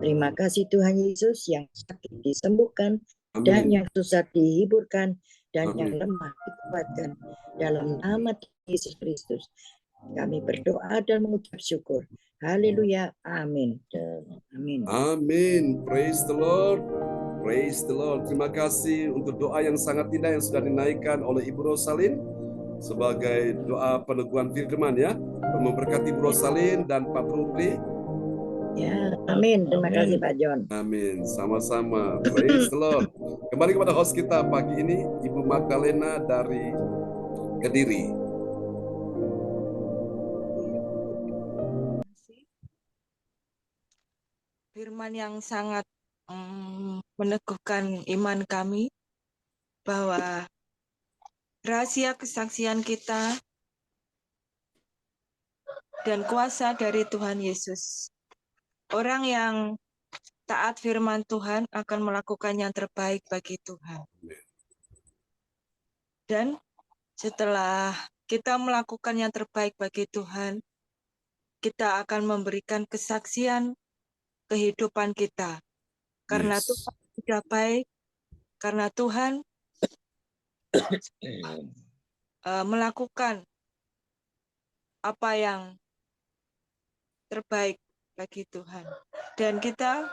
Terima kasih Tuhan Yesus, yang sakit disembuhkan, dan yang susah dihiburkan, dan yang lemah dikuatkan. Dalam nama Yesus Kristus, kami berdoa dan mengucap syukur. Haleluya. Amin. Amin. Amin. Praise the Lord. Praise the Lord. Terima kasih untuk doa yang sangat indah yang sudah dinaikkan oleh Ibu Rosalin sebagai doa peneguhan firman ya. Memberkati Ibu Rosalin dan Pak Bruri. Ya, amin. Terima kasih Pak John. Amin. Sama-sama. Praise the Lord. Kembali kepada host kita pagi ini, Ibu Magdalena dari Kediri. Firman yang sangat meneguhkan iman kami bahwa rahasia kesaksian kita dan kuasa dari Tuhan Yesus. Orang yang taat firman Tuhan akan melakukan yang terbaik bagi Tuhan. Dan setelah kita melakukan yang terbaik bagi Tuhan, kita akan memberikan kesaksian kehidupan kita. Karena Tuhan sudah baik, karena Tuhan melakukan apa yang terbaik bagi Tuhan. Dan kita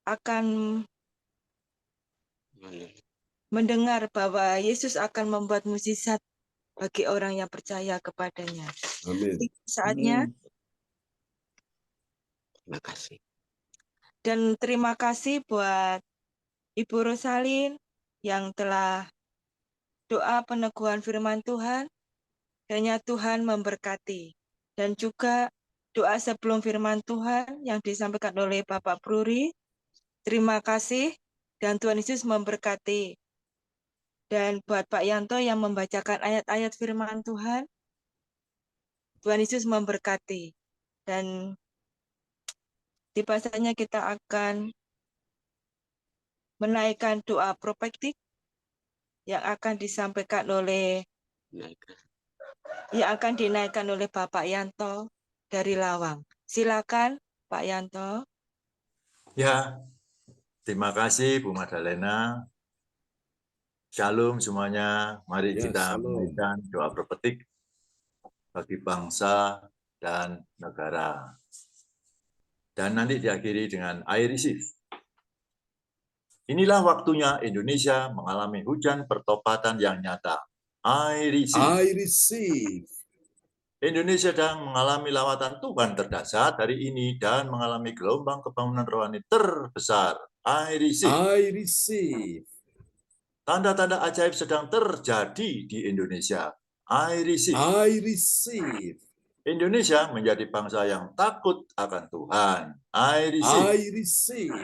akan mendengar bahwa Yesus akan membuat mukjizat bagi orang yang percaya kepadanya. Amin. Saatnya. Terima kasih. Dan terima kasih buat Ibu Rosalin yang telah doa peneguhan firman Tuhan. Kiranya Tuhan memberkati. Dan juga doa sebelum firman Tuhan yang disampaikan oleh Bapak Bruri. Terima kasih dan Tuhan Yesus memberkati. Dan buat Pak Yanto yang membacakan ayat-ayat firman Tuhan, Tuhan Yesus memberkati. Dan tiba saatnya kita akan menaikkan doa prophetik yang akan disampaikan oleh dinaikkan oleh Bapak Yanto dari Lawang. Silakan Pak Yanto. Ya, terima kasih Bu Magdalena. Shalom semuanya. Mari kita menaikkan doa prophetik bagi bangsa dan negara. Dan nanti diakhiri dengan I receive. Inilah waktunya Indonesia mengalami hujan pertobatan yang nyata. I receive. I receive. Indonesia sedang mengalami lawatan Tuhan terdahsyat hari ini dan mengalami gelombang kebangunan rohani terbesar. I receive. I receive. Tanda-tanda ajaib sedang terjadi di Indonesia. I receive. I receive. Indonesia menjadi bangsa yang takut akan Tuhan. I receive. I receive.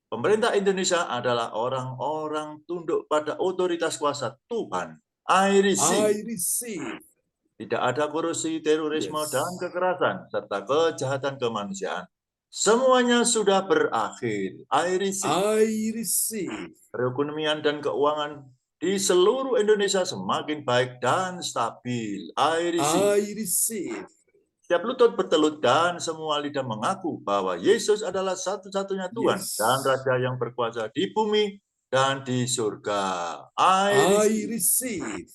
Pemerintah Indonesia adalah orang-orang tunduk pada otoritas kuasa Tuhan. I receive. I receive. Tidak ada korupsi, terorisme, dan kekerasan, serta kejahatan kemanusiaan. Semuanya sudah berakhir. I receive. I receive. Perekonomian dan keuangan di seluruh Indonesia semakin baik dan stabil. I receive. I receive. Setiap lutut bertelut dan semua lidah mengaku bahwa Yesus adalah satu-satunya Tuhan dan Raja yang berkuasa di bumi dan di surga. I receive.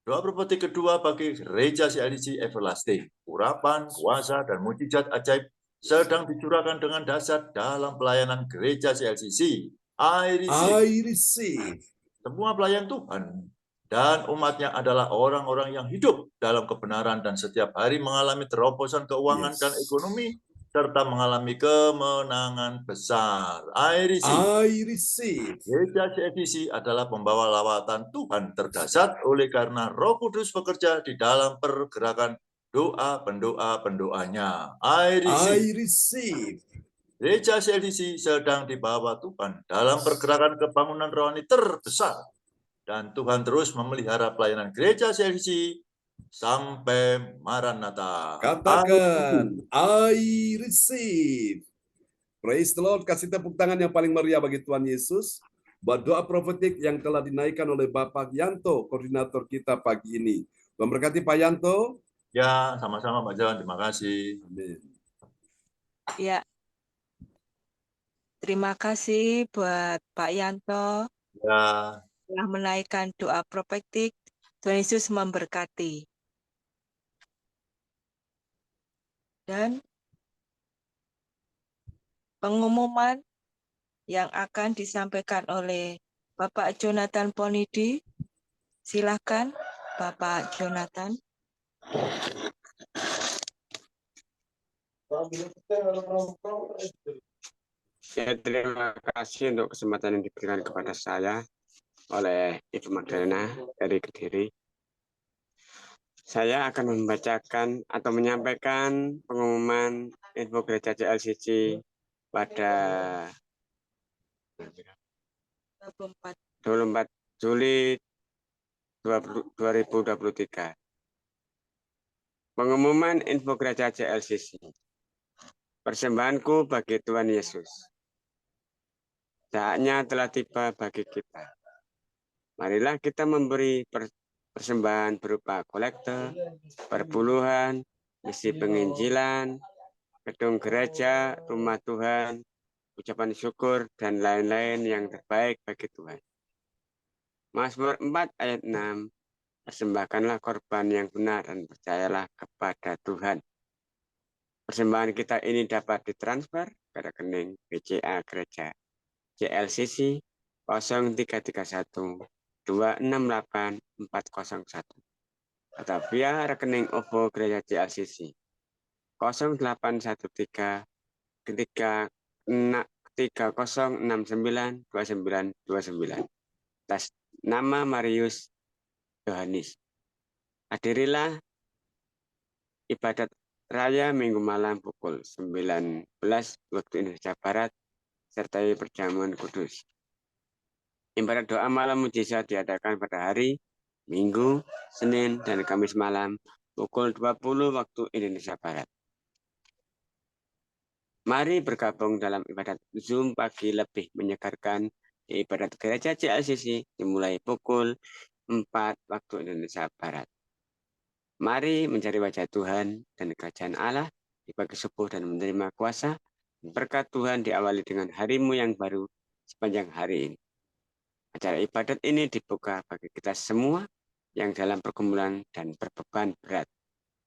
Doa prophetik kedua bagi gereja CIDC Everlasting. Urapan, kuasa, dan mujizat ajaib sedang dicurahkan dengan dahsyat dalam pelayanan gereja CLCC. I receive. Semua pelayan Tuhan dan umatnya adalah orang-orang yang hidup dalam kebenaran dan setiap hari mengalami terobosan keuangan dan ekonomi serta mengalami kemenangan besar. I receive. Gereja CIDC adalah pembawa lawatan Tuhan terdahsyat oleh karena Roh Kudus bekerja di dalam pergerakan doa pendoa-pendoanya. I receive. Gereja CLCC sedang dibawa Tuhan dalam pergerakan kebangunan rohani terbesar. Dan Tuhan terus memelihara pelayanan gereja CLCC sampai Maranatha. Katakan, I receive. Praise the Lord. Kasih tepuk tangan yang paling meriah bagi Tuhan Yesus. Buat doa profetik yang telah dinaikkan oleh Bapak Yanto, koordinator kita pagi ini. Tuhan berkati Pak Yanto. Ya, sama-sama Pak John. Terima kasih. Amin. Ya, terima kasih buat Pak Yanto Ya, telah menaikkan doa profetik. Tuhan Yesus memberkati. Dan pengumuman yang akan disampaikan oleh Bapak Jonathan Ponidi. Silakan Bapak Jonathan. Ya, terima kasih untuk kesempatan yang diberikan kepada saya oleh Ibu Magdalena dari Kediri. Saya akan membacakan atau menyampaikan pengumuman info gereja CLCC pada 24 Juli 2023. Pengumuman info gereja CLCC. Persembahanku bagi Tuhan Yesus. Saatnya telah tiba bagi kita. Marilah kita memberi persembahan berupa kolektor, perpuluhan, misi penginjilan, gedung gereja, rumah Tuhan, ucapan syukur, dan lain-lain yang terbaik bagi Tuhan. Mazmur 4 ayat 6, persembahkanlah korban yang benar dan percayalah kepada Tuhan. Persembahan kita ini dapat ditransfer ke rekening BCA Gereja CLCC 0331 268 401 atau via rekening OVO Gereja CLCC 0813 3069 2929 atas nama Marius Yohanis. Hadirilah ibadat raya Minggu malam pukul 19 waktu Indonesia Barat sertai perjamuan kudus. Ibadat doa malam mujizat diadakan pada hari Minggu, Senin, dan Kamis malam pukul 20 waktu Indonesia Barat. Mari bergabung dalam ibadat Zoom pagi lebih menyegarkan di ibadat gereja CLCC dimulai pukul 4 waktu Indonesia Barat. Mari mencari wajah Tuhan dan kerajaan Allah di pagi subuh dan menerima kuasa. Berkat Tuhan diawali dengan harimu yang baru sepanjang hari ini. Acara ibadat ini dibuka bagi kita semua yang dalam pergumulan dan berbeban berat.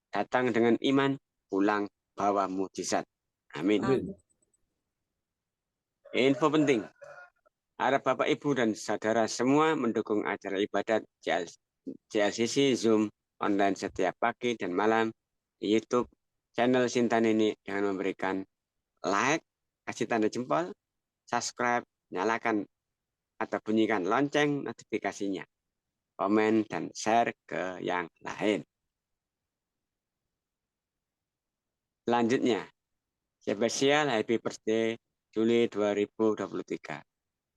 Datang dengan iman, pulang bawa mujizat. Amin. Amin. Info penting. Harap Bapak, Ibu, dan saudara semua mendukung acara ibadat CLCC Zoom online setiap pagi dan malam di YouTube channel Sintan ini dengan memberikan like, kasih tanda jempol, subscribe, nyalakan atau bunyikan lonceng notifikasinya, komen, dan share ke yang lain. Selanjutnya, spesial Happy Birthday Juli 2023.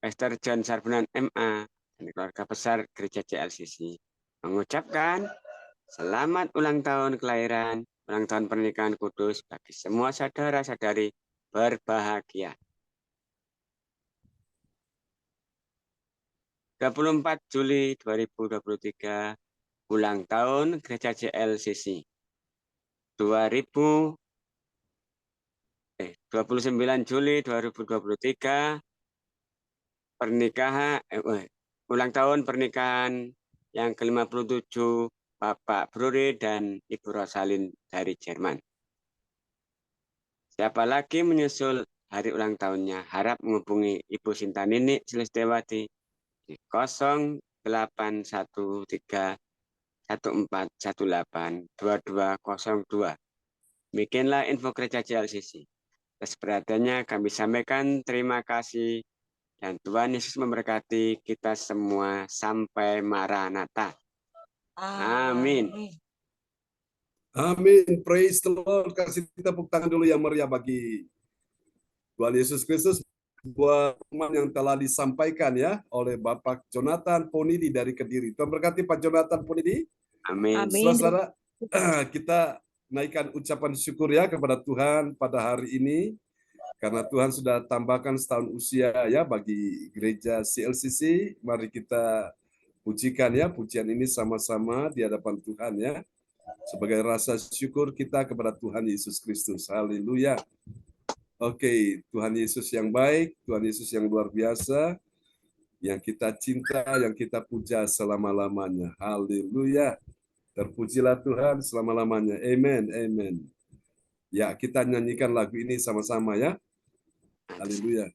Pastor John Sarbunan MA dan keluarga besar Gereja CLCC mengucapkan selamat ulang tahun kelahiran, ulang tahun pernikahan kudus bagi semua saudara-saudari berbahagia. 24 Juli 2023, ulang tahun Gereja CLCC. 29 Juli 2023, ulang tahun pernikahan yang ke-57 Bapak Bruri dan Ibu Rosalin dari Jerman. Siapa lagi menyusul hari ulang tahunnya, harap menghubungi Ibu Sinta Nini Celestewati di 0813 1418 2202. Demikianlah info gereja CLCC. Atas perhatiannya kami sampaikan terima kasih dan Tuhan Yesus memberkati kita semua sampai Maranatha. Amin. Amin. Praise the Lord. Kasih tepuk tangan dulu yang meriah bagi Tuhan Yesus Kristus buat pengumuman yang telah disampaikan ya oleh Bapak Jonathan Ponidi dari Kediri. Tuhan berkati Pak Jonathan Ponidi. Amin. Saudara, kita naikkan ucapan syukur ya kepada Tuhan pada hari ini karena Tuhan sudah tambahkan setahun usia ya bagi gereja CLCC. Mari kita pujikan ya, pujian ini sama-sama di hadapan Tuhan ya. Sebagai rasa syukur kita kepada Tuhan Yesus Kristus. Haleluya. Oke, Tuhan Yesus yang baik, Tuhan Yesus yang luar biasa, yang kita cinta, yang kita puja selama-lamanya. Haleluya. Terpujilah Tuhan selama-lamanya. Amen, amen. Ya, kita nyanyikan lagu ini sama-sama ya. Haleluya.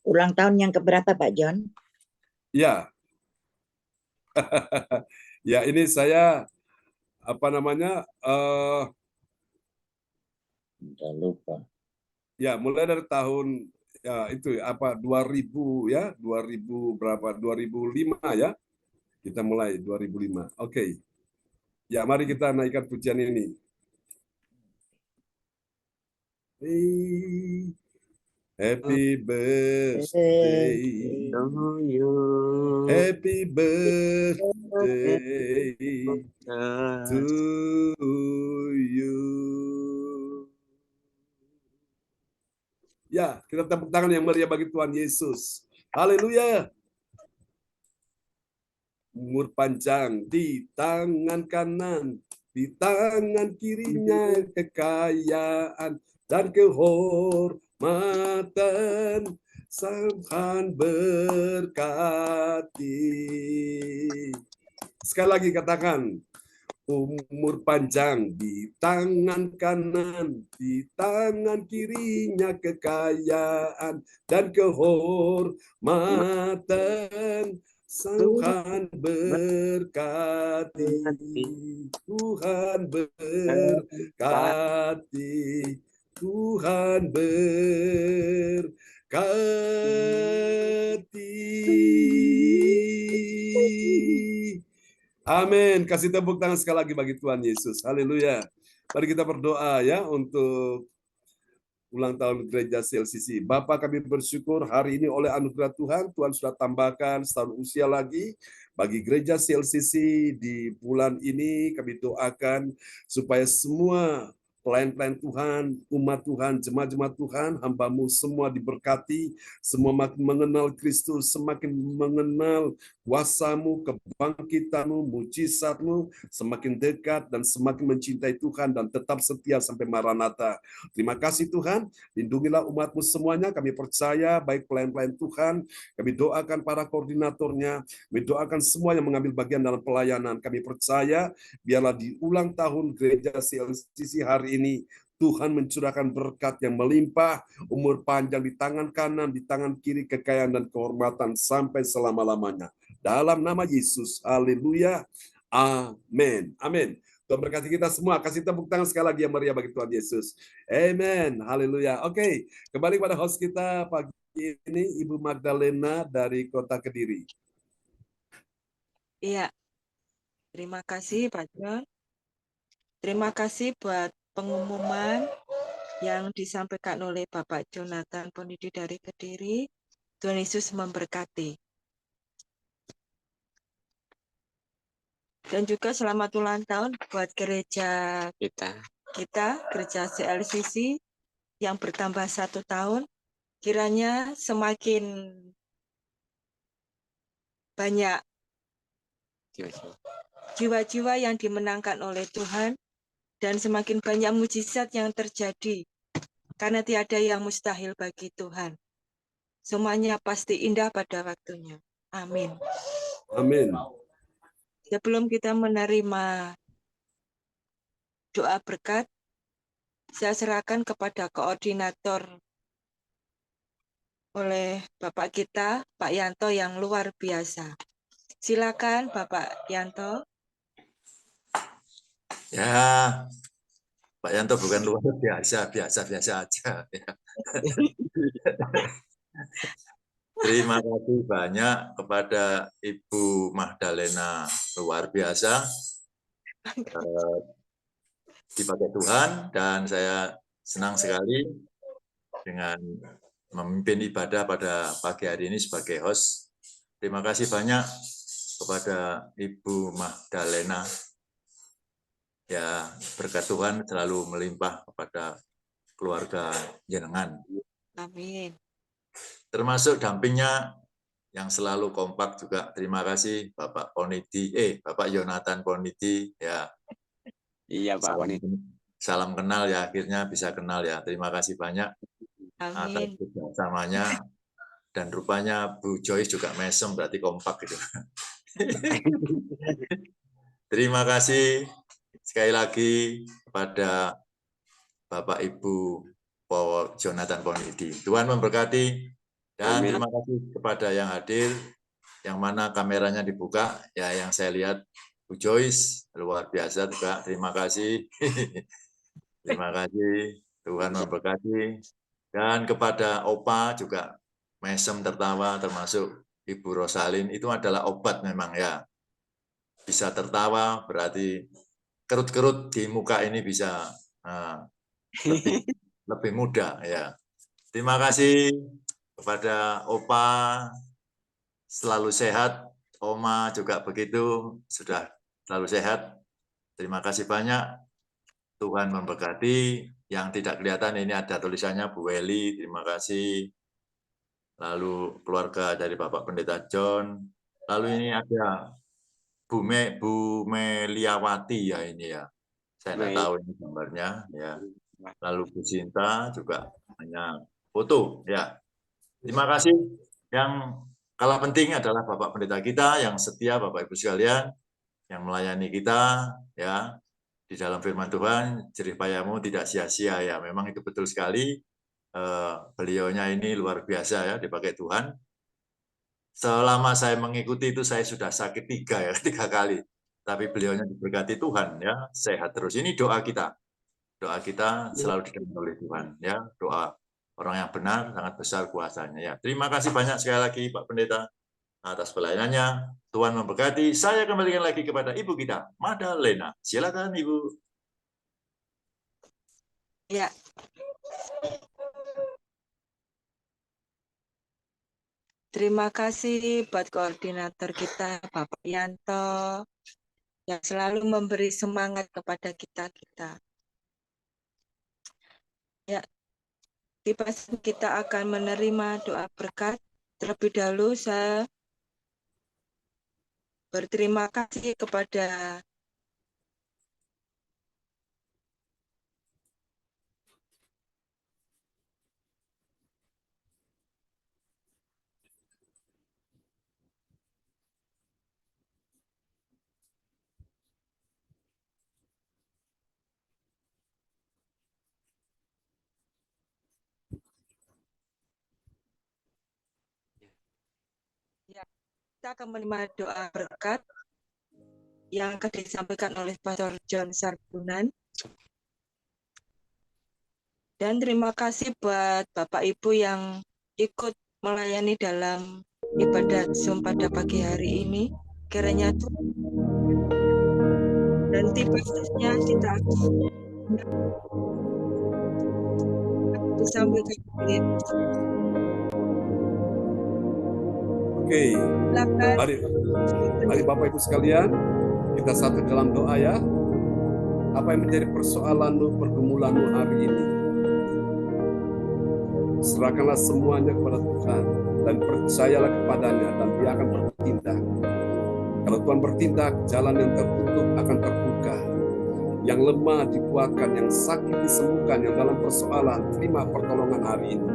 Ulang tahun yang keberapa Pak John? Ya. Ya, ini saya Jangan lupa. ya, mulai dari tahun ya itu apa 2000 ya, 2000 berapa? 2005 ya. Kita mulai 2005. Oke. Ya, mari kita naikkan pujian ini. Happy birthday. Happy birthday to you. Ya, kita tepuk tangan yang meriah bagi Tuhan Yesus. Haleluya. Umur panjang di tangan kanan, di tangan kirinya kekayaan dan kehormatan. Tuhan berkati. Sekali lagi katakan, umur panjang di tangan kanan, di tangan kirinya kekayaan dan kehormatan. Tuhan berkati, Tuhan berkati, Tuhan berkati. Amin. Kasih tepuk tangan sekali lagi bagi Tuhan Yesus. Haleluya. Mari kita berdoa ya untuk ulang tahun gereja CLCC. Bapa, kami bersyukur hari ini oleh anugerah Tuhan, Tuhan sudah tambahkan setahun usia lagi bagi gereja CLCC di bulan ini. Kami doakan supaya semua pelayan-pelayan Tuhan, umat Tuhan, jemaat-jemaat Tuhan, hamba-Mu semua diberkati, semua makin mengenal Kristus, semakin mengenal kuasa-Mu, kebangkitan-Mu, mujizat-Mu, semakin dekat dan semakin mencintai Tuhan dan tetap setia sampai Maranatha. Terima kasih Tuhan, lindungilah umat-Mu semuanya, kami percaya baik pelayan-pelayan Tuhan, kami doakan para koordinatornya, kami doakan semua yang mengambil bagian dalam pelayanan, kami percaya biarlah di ulang tahun gereja CLCC hari ini, Tuhan mencurahkan berkat yang melimpah, umur panjang di tangan kanan, di tangan kiri, kekayaan dan kehormatan sampai selama-lamanya. Dalam nama Yesus, haleluya, amin. Amin. Tuhan berkati kita semua. Kasih tepuk tangan sekali lagi yang meriah bagi Tuhan Yesus. Amin. Haleluya. Oke, kembali pada host kita pagi ini, Ibu Magdalena dari Kota Kediri. Iya, terima kasih Pak John. Terima kasih buat pengumuman yang disampaikan oleh Bapak Jonathan Pondidi dari Kediri. Tuhan Yesus memberkati. Dan juga selamat ulang tahun buat gereja kita, gereja CLCC yang bertambah 1 tahun. Kiranya semakin banyak jiwa-jiwa yang dimenangkan oleh Tuhan dan semakin banyak mujizat yang terjadi karena tiada yang mustahil bagi Tuhan. Semuanya pasti indah pada waktunya. Amin. Amin. Sebelum kita menerima doa berkat, saya serahkan kepada koordinator oleh Bapak kita, Pak Yanto yang luar biasa. Silakan Bapak Yanto. Ya, Pak Yanto bukan luar biasa, biasa-biasa aja. Terima kasih banyak kepada Ibu Magdalena, luar biasa. Dipakai Tuhan, dan saya senang sekali dengan memimpin ibadah pada pagi hari ini sebagai host. Terima kasih banyak kepada Ibu Magdalena. Ya, berkat Tuhan selalu melimpah kepada keluarga jenengan. Amin. termasuk dampingnya yang selalu kompak juga. Terima kasih Bapak Ponidi, Bapak Yonatan Ponidi ya. Iya Pak Ponidi. Salam kenal ya, akhirnya bisa kenal ya. Terima kasih banyak atas Amin. kerjasamanya. Dan rupanya Bu Joyce juga mesem, berarti kompak gitu. Terima kasih sekali lagi kepada Bapak Ibu Jonathan Ponidi. Tuhan memberkati. Dan Amin. terima kasih kepada yang hadir, yang mana kameranya dibuka, ya yang saya lihat Bu Joyce, luar biasa juga, terima kasih. Terima kasih, Tuhan memberkati. Dan kepada Opa juga, mesem tertawa, termasuk Ibu Rosalin, itu adalah obat memang ya. Bisa tertawa, berarti kerut-kerut di muka ini bisa lebih mudah ya. Terima kasih kepada Opa, selalu sehat, Oma juga begitu, sudah selalu sehat. Terima kasih banyak, Tuhan memberkati. Yang tidak kelihatan ini ada tulisannya Bu Weli, terima kasih. Lalu keluarga dari Bapak Pendeta John. Lalu ini ada Bu Meliawati ya ini ya. Saya tidak tahu ini gambarnya ya. Lalu Bu Sinta juga hanya foto ya. Terima kasih. Yang kalah penting adalah Bapak Pendeta kita yang setia, Bapak Ibu sekalian, yang melayani kita ya di dalam firman Tuhan. Jerih payamu tidak sia-sia ya. Memang itu betul sekali. Beliaunya ini luar biasa ya, dipakai Tuhan. Selama saya mengikuti itu saya sudah sakit 3 kali. Tapi beliaunya diberkati Tuhan ya, sehat terus. Ini doa kita. Doa kita selalu didengar oleh Tuhan ya. Doa orang yang benar sangat besar kuasanya ya. Terima kasih banyak sekali lagi Pak Pendeta atas pelayanannya. Tuhan memberkati. Saya kembalikan lagi kepada Ibu kita, Madalena. Silakan Ibu. Ya. Terima kasih buat koordinator kita, Bapak Yanto, yang selalu memberi semangat kepada kita-kita. Ya, di pas kita akan menerima doa berkat. Terlebih dahulu saya berterima kasih kepada kita akan menerima doa berkat yang akan disampaikan oleh Pastor John Sarbunan. Dan terima kasih buat Bapak Ibu yang ikut melayani dalam ibadat Zoom pada pagi hari ini. Kiranya nanti pastinya kita akan disampaikan oleh Oke, mari Bapak Ibu sekalian, kita satu dalam doa ya. Apa yang menjadi persoalanmu, pergumulanmu hari ini? Serahkanlah semuanya kepada Tuhan dan percayalah kepadanya dan Dia akan bertindak. Kalau Tuhan bertindak, jalan yang tertutup akan terbuka. Yang lemah dikuatkan, yang sakit disembuhkan, yang dalam persoalan terima pertolongan hari ini.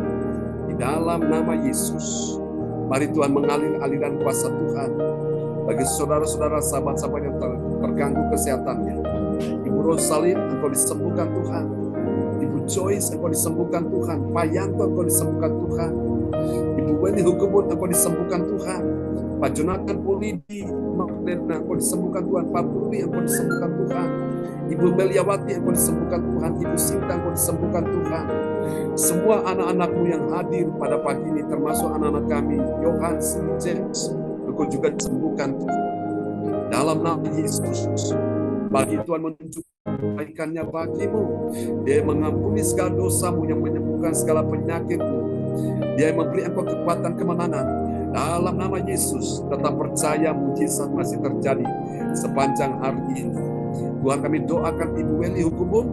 Di dalam nama Yesus. Mari Tuhan mengalir aliran kuasa Tuhan bagi saudara-saudara, sahabat-sahabat yang terganggu kesehatannya. Ibu Rosalin, engkau disembuhkan Tuhan. Ibu Joyce, engkau disembuhkan Tuhan. Pak Yanto, engkau disembuhkan Tuhan. Ibu Wendy Hukumun, engkau disembuhkan Tuhan. Pak Jonathan Polidi, Magdalena, engkau disembuhkan Tuhan. Pak Budi, engkau disembuhkan Tuhan. Ibu Meliawati, engkau disembuhkan Tuhan. Ibu Sinta, engkau disembuhkan Tuhan. Semua anak-anakmu yang hadir pada pagi ini, termasuk anak-anak kami, Johan, James, engkau juga disembuhkan dalam nama Yesus. Bagi Tuhan menunjukkan kebaikannya bagimu. Dia mengampuni segala dosamu, yang menyembuhkan segala penyakitmu. Dia memberi engkau kekuatan kemenangan. Dalam nama Yesus, tetap percaya mujizat masih terjadi sepanjang hari ini. Tuhan, kami doakan Ibu Weli Hukumun.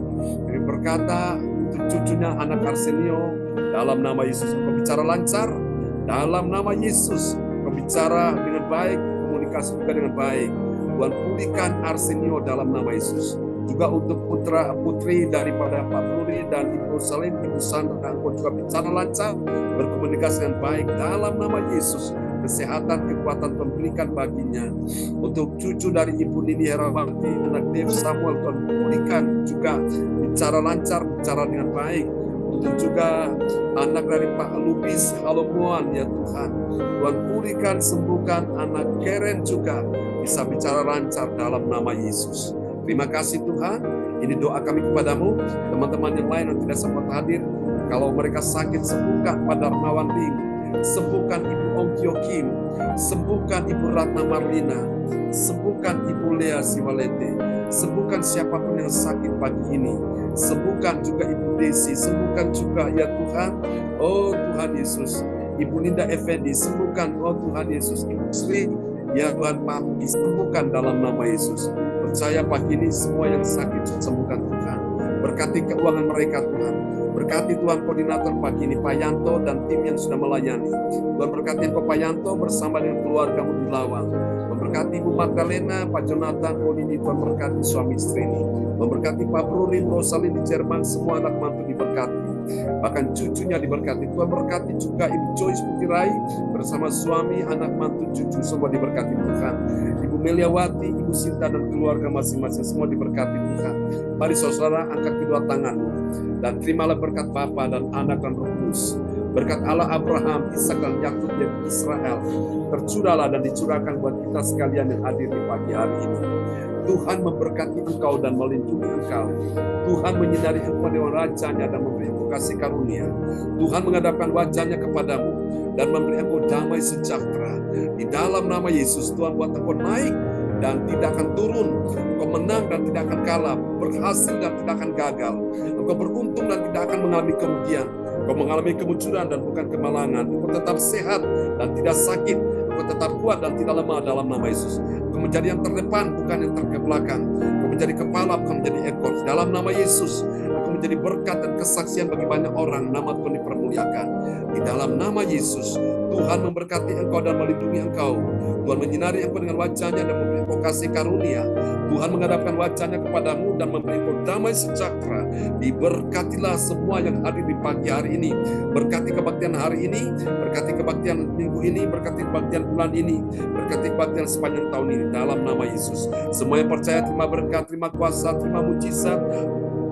Kami berkata, cucunya anak Arsenio, dalam nama Yesus engkau bicara lancar, Dalam nama Yesus, Kau bicara dengan baik, komunikasi juga dengan baik. Tuhan, pulihkan Arsenio dalam nama Yesus. Juga untuk putra putri daripada Pak Nuri dan Ibu Salim, Ibu Sandra, Engkau juga bicara lancar, berkomunikasi dengan baik dalam nama Yesus. Kesehatan, kekuatan Tuhan berikan baginya. Untuk cucu dari Ibu Nini Herawati, anak Dev Samuel, Tuhan pulihkan juga, bicara lancar, bicara dengan baik. Untuk juga anak dari Pak Lubis Halomuan, ya Tuhan. Tuhan pulihkan, sembuhkan anak Keren juga, bisa bicara lancar dalam nama Yesus. Terima kasih Tuhan, ini doa kami kepadamu. Teman-teman yang lain yang tidak sempat hadir, kalau mereka sakit, sembuhkan Pak Darmawan Ling, sembuhkan Ibu Ong Kyo Kim, sembuhkan Ibu Ratna Marlina, sembuhkan Ibu Lea Siwalete, sembuhkan siapapun yang sakit pagi ini, sembuhkan juga Ibu Desi, sembuhkan juga ya Tuhan, oh Tuhan Yesus, Ibu Linda Effendi, sembuhkan oh Tuhan Yesus, Ibu Sri, ya Tuhan Papi, sembuhkan dalam nama Yesus. Percaya pagi ini semua yang sakit sembuhkan Tuhan. Berkati keuangan mereka Tuhan. Berkati Tuhan koordinator pagi ini Pak Yanto dan tim yang sudah melayani. Tuhan berkati Pak Yanto bersama dengan keluargamu di Lawang. Memberkati Ibu Magdalena, Pak Jonathan, Olini, Tuhan berkati suami istri ini. Memberkati Pak Bruri, Rosalin di Jerman, semua anak mantu diberkati. Bahkan cucunya diberkati. Tuhan berkati juga Ibu Joyce Putirai bersama suami, anak mantu, cucu semua diberkati Tuhan. Ibu Meliawati, Ibu Sinta dan keluarga masing-masing semua diberkati Tuhan. Mari saudara angkat kedua tanganmu dan terimalah berkat Bapa dan Anak dan Roh Kudus. Berkat Allah Abraham, Ishak dan Yakub dan Israel tercurahlah dan dicurahkan buat kita sekalian yang hadir di pagi hari ini. Tuhan memberkati engkau dan melindungi engkau. Tuhan menyinari engkau dengan rajanya dan memberi engkau kasih karunia. Tuhan menghadapkan wajahnya kepadamu dan memberi engkau damai sejahtera. Di dalam nama Yesus, Tuhan buat engkau naik dan tidak akan turun. Engkau menang dan tidak akan kalah, berhasil dan tidak akan gagal. Engkau beruntung dan tidak akan mengalami kerugian. Engkau mengalami kemunculan dan bukan kemalangan. Engkau tetap sehat dan tidak sakit. Engkau tetap kuat dan tidak lemah dalam nama Yesus. Engkau menjadi yang terdepan, bukan yang terbelakang. Engkau menjadi kepala, bukan menjadi ekor. Dalam nama Yesus, engkau menjadi berkat dan kesaksian bagi banyak orang. Nama Tuhan dipermuliakan. Di dalam nama Yesus, Tuhan memberkati engkau dan melindungi engkau. Tuhan menyinari engkau dengan wajahnya dan memberi engkau kasih karunia. Tuhan menghadapkan wajahnya kepadamu dan memberi engkau damai sejahtera. Diberkatilah semua yang hadir di pagi hari ini. Berkati kebaktian hari ini, berkati kebaktian minggu ini, berkati kebaktian bulan ini, berkati kebaktian sepanjang tahun ini dalam nama Yesus. Semua yang percaya terima berkat, terima kuasa, terima mujizat,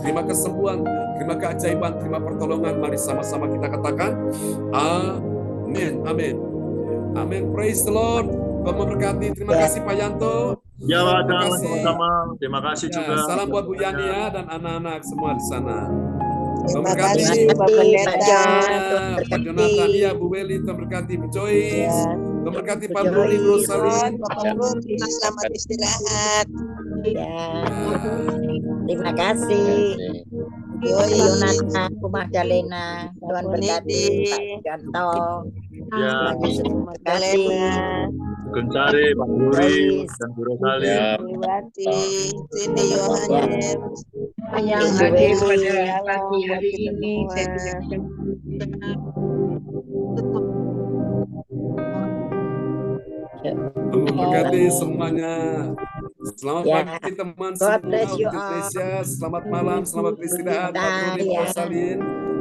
terima kesembuhan, terima keajaiban, terima pertolongan. Mari sama-sama kita katakan amin, amin, amin. Praise the Lord. Tuhan memberkati. Terima kasih Pak Yanto. Ya, sama-sama. Terima kasih juga. Salam buat Bu Yani ya dan anak-anak semua di sana. Terima Memberkati kasih Pak Pendeta. Pak Jonathan, ya Bu Weli, memberkati Bu Joyce, memberkati Pak Bruri, Bu Rosalin. Selamat istirahat. Ya. Terima kasih. Yonatan, Bu Magdalena, Tuhan berkati Pak Janto. Ya, Terima kasih. Gencari, Pak Bruri, dan Bu Rosalin. Cindy Yohanes. Yang hadir pada pagi hari ini, saya ucapkan Memberkati semuanya. Selamat pagi teman semua Indonesia. Selamat malam, selamat beristirahat. Pak Bruri, Bu Rosalin.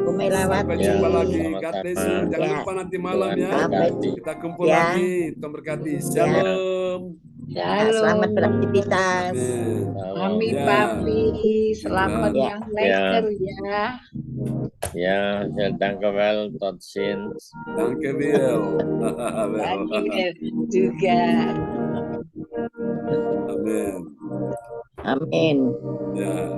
Sampai jumpa lagi. God bless you. Jangan lupa nanti malam ya. Kita kumpul lagi. Tuhan berkati. Shalom. Selamat beraktivitas. Amin, Papi. Selamat yang lekker ya. Ja, dankjewel. Tot ziens. Dankjewel. Dankjewel juga. Amin. Amin. Ya.